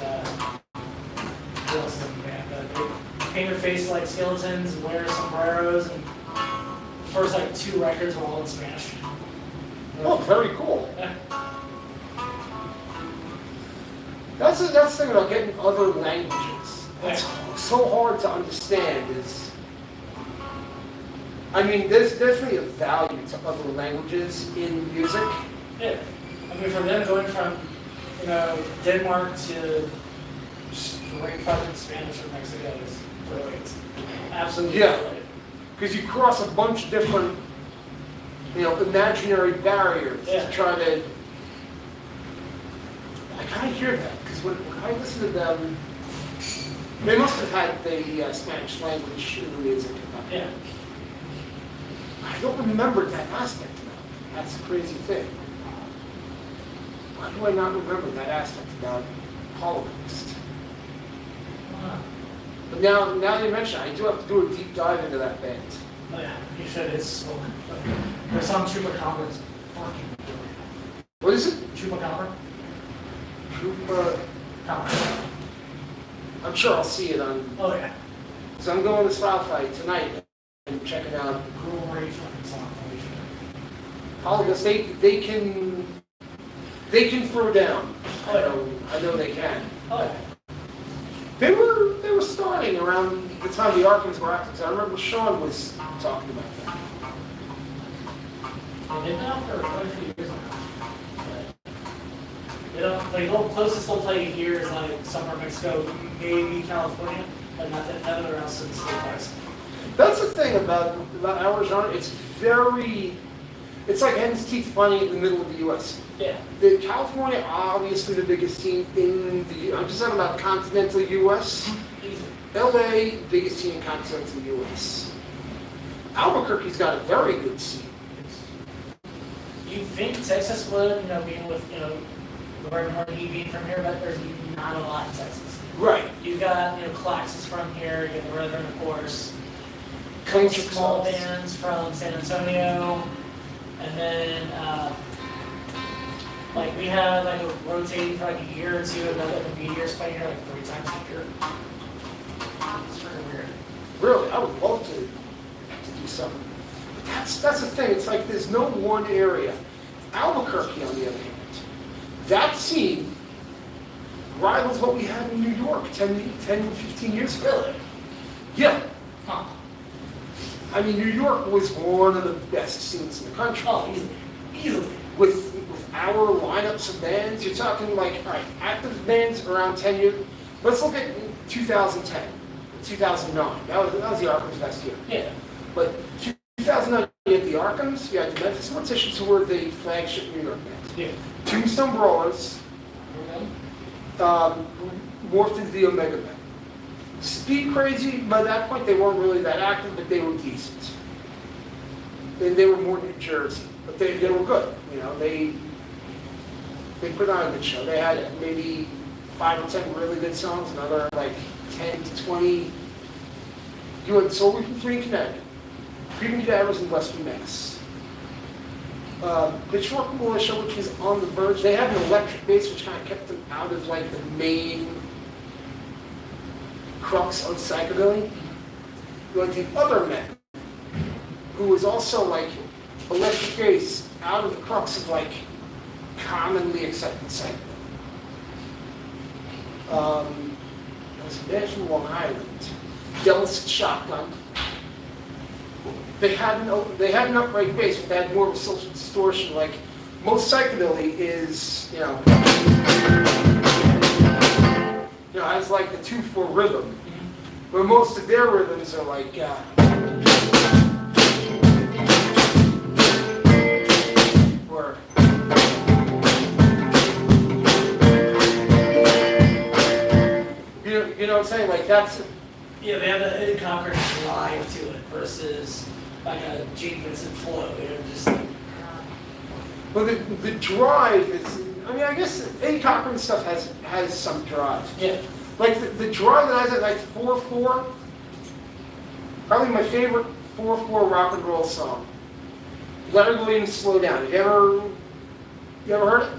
who else is in the band? But they paint their face like skeletons, wear sombreros, and the first like 2 records were all in Spanish. Oh, very cool. Yeah. That's the thing about getting other languages. That's so hard to understand. There's definitely a value to other languages in music. Yeah. I mean, for them going from, Denmark to straight fucking Spanish or Mexico is brilliant. Absolutely Yeah. brilliant. Because you cross a bunch of different, imaginary barriers Yeah. to try to. I kind of hear that because when I listen to them, they must have had the Spanish language in the music. Yeah. I don't remember that aspect of that. That's a crazy thing. Why do I not remember that aspect about Holocaust? But now you mention it, I do have to do a deep dive into that band. Oh yeah, you should. It's their song Chupacabra is fucking brilliant. What is it? Chupacabra? Copper. I'm sure I'll see it on. Oh yeah. So I'm going to Spotify tonight and check it out. Great fucking song. Holocaust, they can throw down. Oh, yeah. I know they can. Oh yeah. They were starting around the time the Arkhams were active. I remember Sean was talking about that. They've been out for quite a few years now. The closest they'll play here is like somewhere in Mexico, maybe California, but nothing else in the States. That's the thing about our genre. It's like hen's teeth finding it in the middle of the U.S. Yeah. The California, obviously the biggest scene in I'm just talking about continental U.S. Easy. L.A., biggest scene in continental U.S. Albuquerque's got a very good scene. You think Texas would, being with, Reverend Martin being from here, but there's not a lot in Texas. Right. You've got, Clax is from here, you have the Reverend, of course. Country Small clubs. bands from San Antonio. And then, we had, a rotating for, a year or two, another meteors playing here, 3 times a year. It's very weird. Really, I would love to do something. But that's the thing. It's like there's no one area. Albuquerque, on the other hand, that scene rivals what we had in New York 10, 15 years ago. Really? Yeah. Huh. New York was one of the best scenes in the country. Oh, easily. With our lineups of bands, you're talking all right, active bands around 10 years. Let's look at 2010, 2009. That was the Arkham's best year. Yeah. But 2009, you had the Arkhams, you had the Memphis Morticians, who were the flagship New York bands. Yeah. Tombstone Brawlers, morphed into the Omega Men. Speed Crazy, by that point, they weren't really that active, but they were decent. And they were more New Jersey, but they were good. They put on a good show. They had maybe 5 or 10 really good songs, another 10 to 20. You had Soul Reaping 3 in Connecticut, Creeping Cadavers in Western Mass. Pitchfork Militia, which was on the verge. They had an electric bass, which kind of kept them out of the main crux of psychobilly. You had the Other Men, who was also electric bass out of the crux of commonly accepted psychobilly. There was a band from Long Island, Devil's Shotgun. They had an upright bass, but they had more of a social distortion. Most psychobilly is, has the 2/4 rhythm, where most of their rhythms are or like that's. Yeah, they have the Eddie Cochran drive to it versus like a Gene Vincent flow. They're just like, Well, the drive is. I mean, I guess Eddie Cochran stuff has some drive. yeah. Like the drive that has at like 4/4. Probably my favorite 4/4 rock and roll song. Leonard Williams, Slow Down. You ever heard it?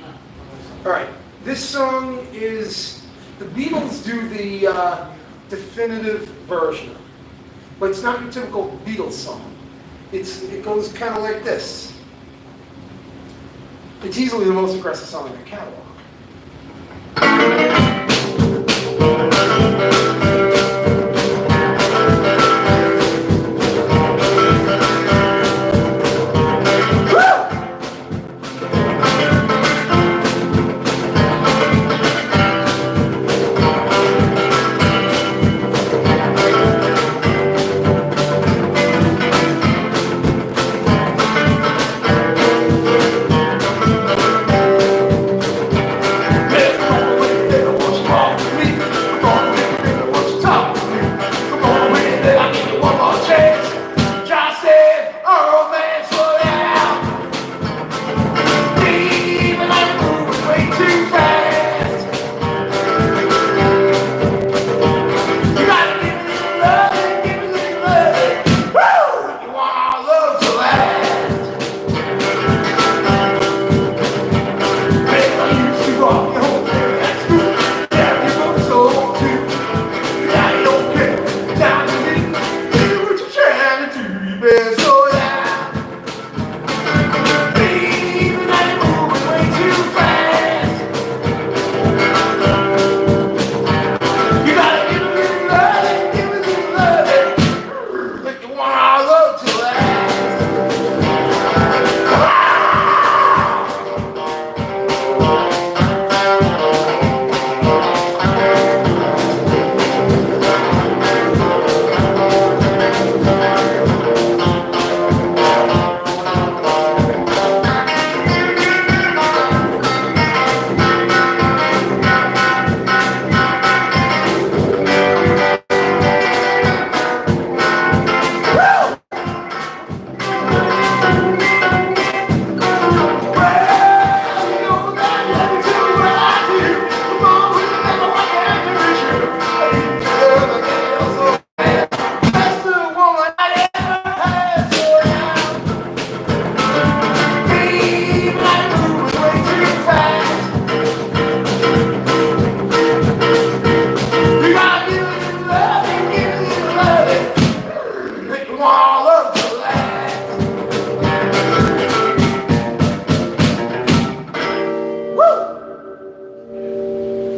No. All right. This song is the Beatles do the definitive version, but it's not your typical Beatles song. It goes kind of like this. It's easily the most aggressive song in the catalog.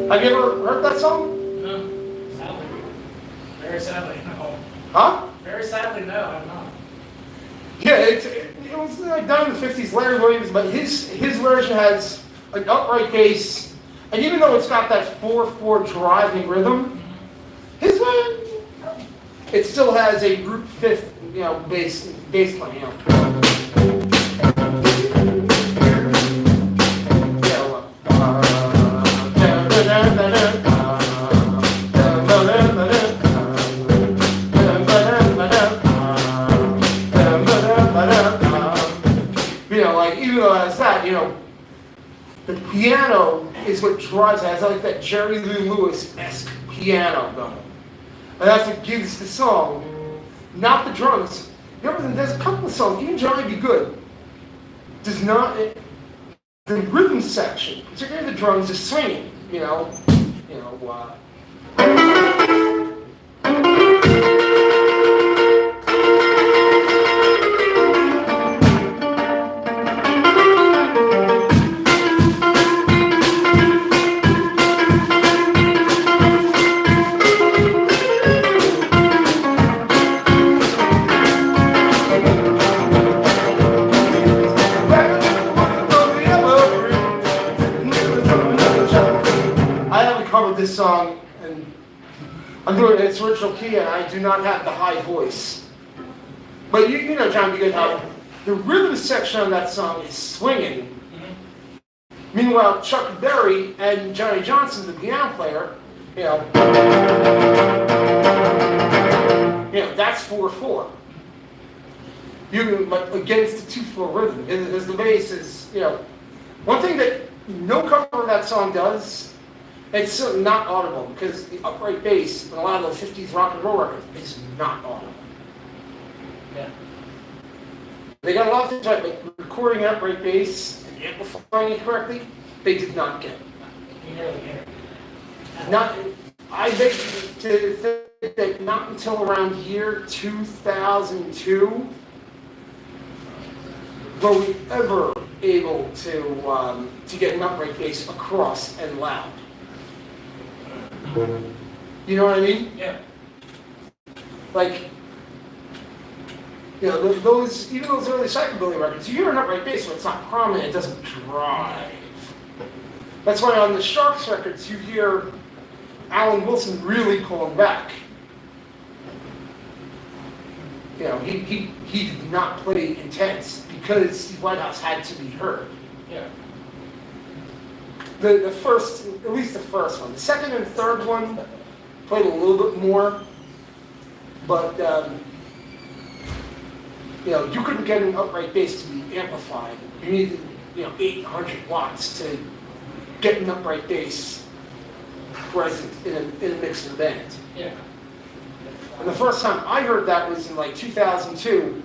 Have you ever heard that song? No. Sadly. Very sadly, no. Huh? Very sadly, no, I'm not. Yeah, it was like done in the 50s, Larry Williams, but his version has an upright bass, and even though it's got that 4/4 driving rhythm, his one, it still has a group fifth, bass line, like even though it has that, the piano is what drives it. It has like that Jerry Lee Lewis-esque piano going. And that's what gives the song, not the drums. There's a couple of songs, even Johnny Be Good, does not, the rhythm section, particularly the drums, is swinging, this song, and I'm doing it in its original key, and I do not have the high voice. But you know, John, Be Good, how the rhythm section on that song is swinging. Meanwhile, Chuck Berry and Johnny Johnson, the piano player, You know, that's 4/4. You against the 2/4 rhythm, is the bass is, one thing that no cover of that song does. It's certainly not audible because the upright bass in a lot of those 50s rock and roll records is not audible. Yeah. They got a lot of things right, like recording upright bass and amplifying it correctly, they did not get. You nearly hear it. Not, I bet to think that not until around year 2002 were we ever able to get an upright bass across and loud. You know what I mean? Yeah. Like, those even those early psychobilly records, you hear an upright bass, but it's not prominent. It doesn't drive. That's why on the Sharks records, you hear Alan Wilson really pulling back. He did not play intense because Steve Whitehouse had to be heard. Yeah. The first, at least the first one. The second and third one played a little bit more, but you couldn't get an upright bass to be amplified. You needed 800 watts to get an upright bass present in a mix of the band. Yeah. And the first time I heard that was in like 2002,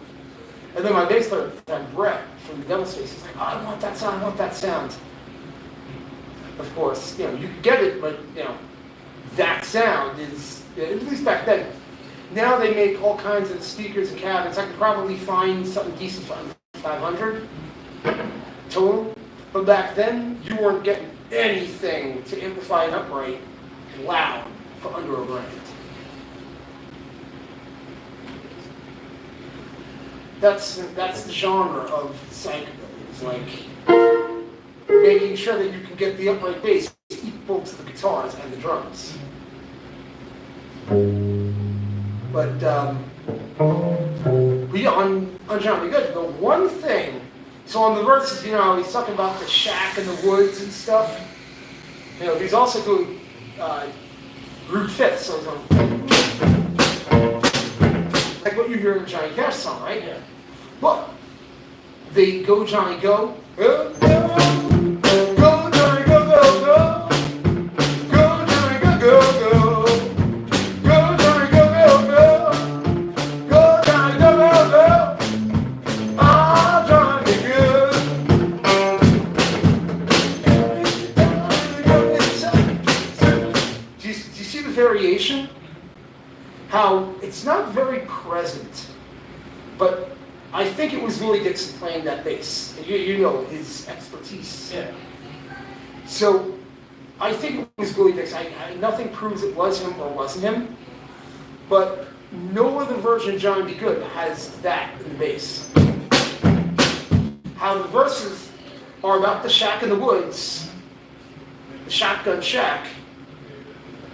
and then my bass player, Brett from the Devil's Face, was like, "Oh, I want that sound, I want that sound." Of course, you could get it, but that sound is, at least back then. Now they make all kinds of speakers and cabinets. I could probably find something decent for under 500 total, but back then you weren't getting anything to amplify an upright loud for under a grand. That's the genre of psychobilly. It's like making sure that you can get the upright bass equal to the guitars and the drums. But on Johnny Good, the one thing, so on the verses, he's talking about the shack in the woods and stuff. He's also doing root fifths, so like what you hear in the Johnny Cash song, right? Yeah. But they go Johnny go, go Johnny go go go, go Johnny go go go, go Johnny go go go, go Johnny go go go, ah Johnny good. Do you see the variation? How it's not very present, but I think it was Willie Dixon playing that bass. You know his expertise. Yeah. So I think it was Willie Dixon. Nothing proves it was him or wasn't him, but no other version of Johnny Be Good has that in the bass. How the verses are about the shack in the woods, the shotgun shack,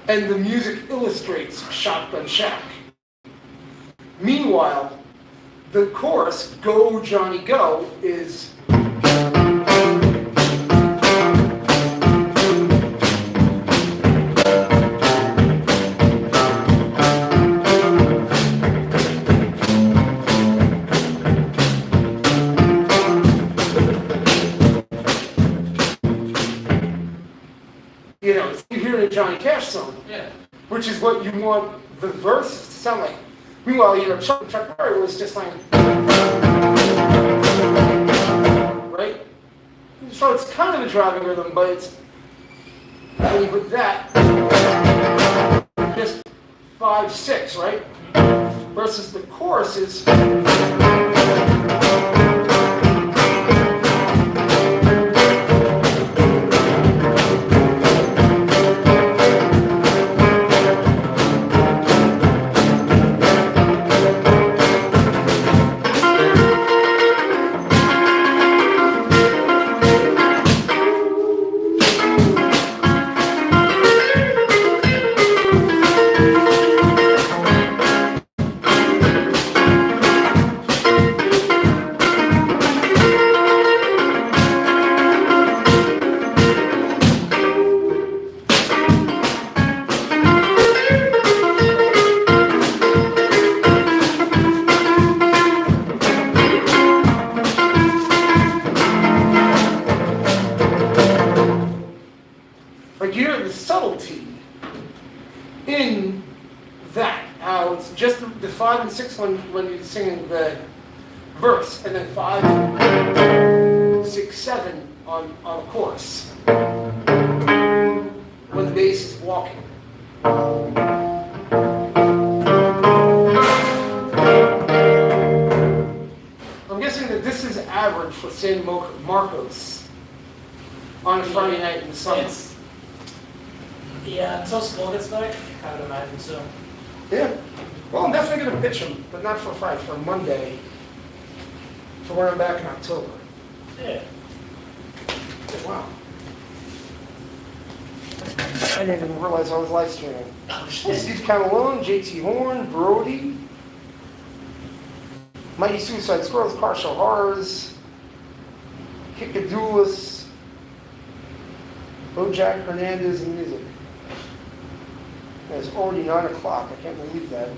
and the music illustrates shotgun shack. Meanwhile, the chorus, Go Johnny Go, is you hear the Johnny Cash song, Yeah. which is what you want the verses to sound like. Meanwhile, Chuck Berry was just like, right? So it's kind of a driving rhythm, but it's, when you put that, just 5/6, right? Versus the chorus is, 6 when you're singing the verse, and then 5, 6, 7 on a chorus. When the bass is walking. I'm guessing that this is average for San Marcos on a Friday night in the summer. Yeah, until school gets back, I would imagine so. Yeah. Well, I'm definitely going to pitch them, but not for Friday, for Monday, for when I'm back in October. Yeah. Wow. I didn't even realize I was live streaming. Steve Camelone, JT Horn, Brody, Mighty Suicide Squirrels, Partial Horrors, Kikadoulis, Bojack Hernandez, and music. It's already 9 o'clock. I can't believe that.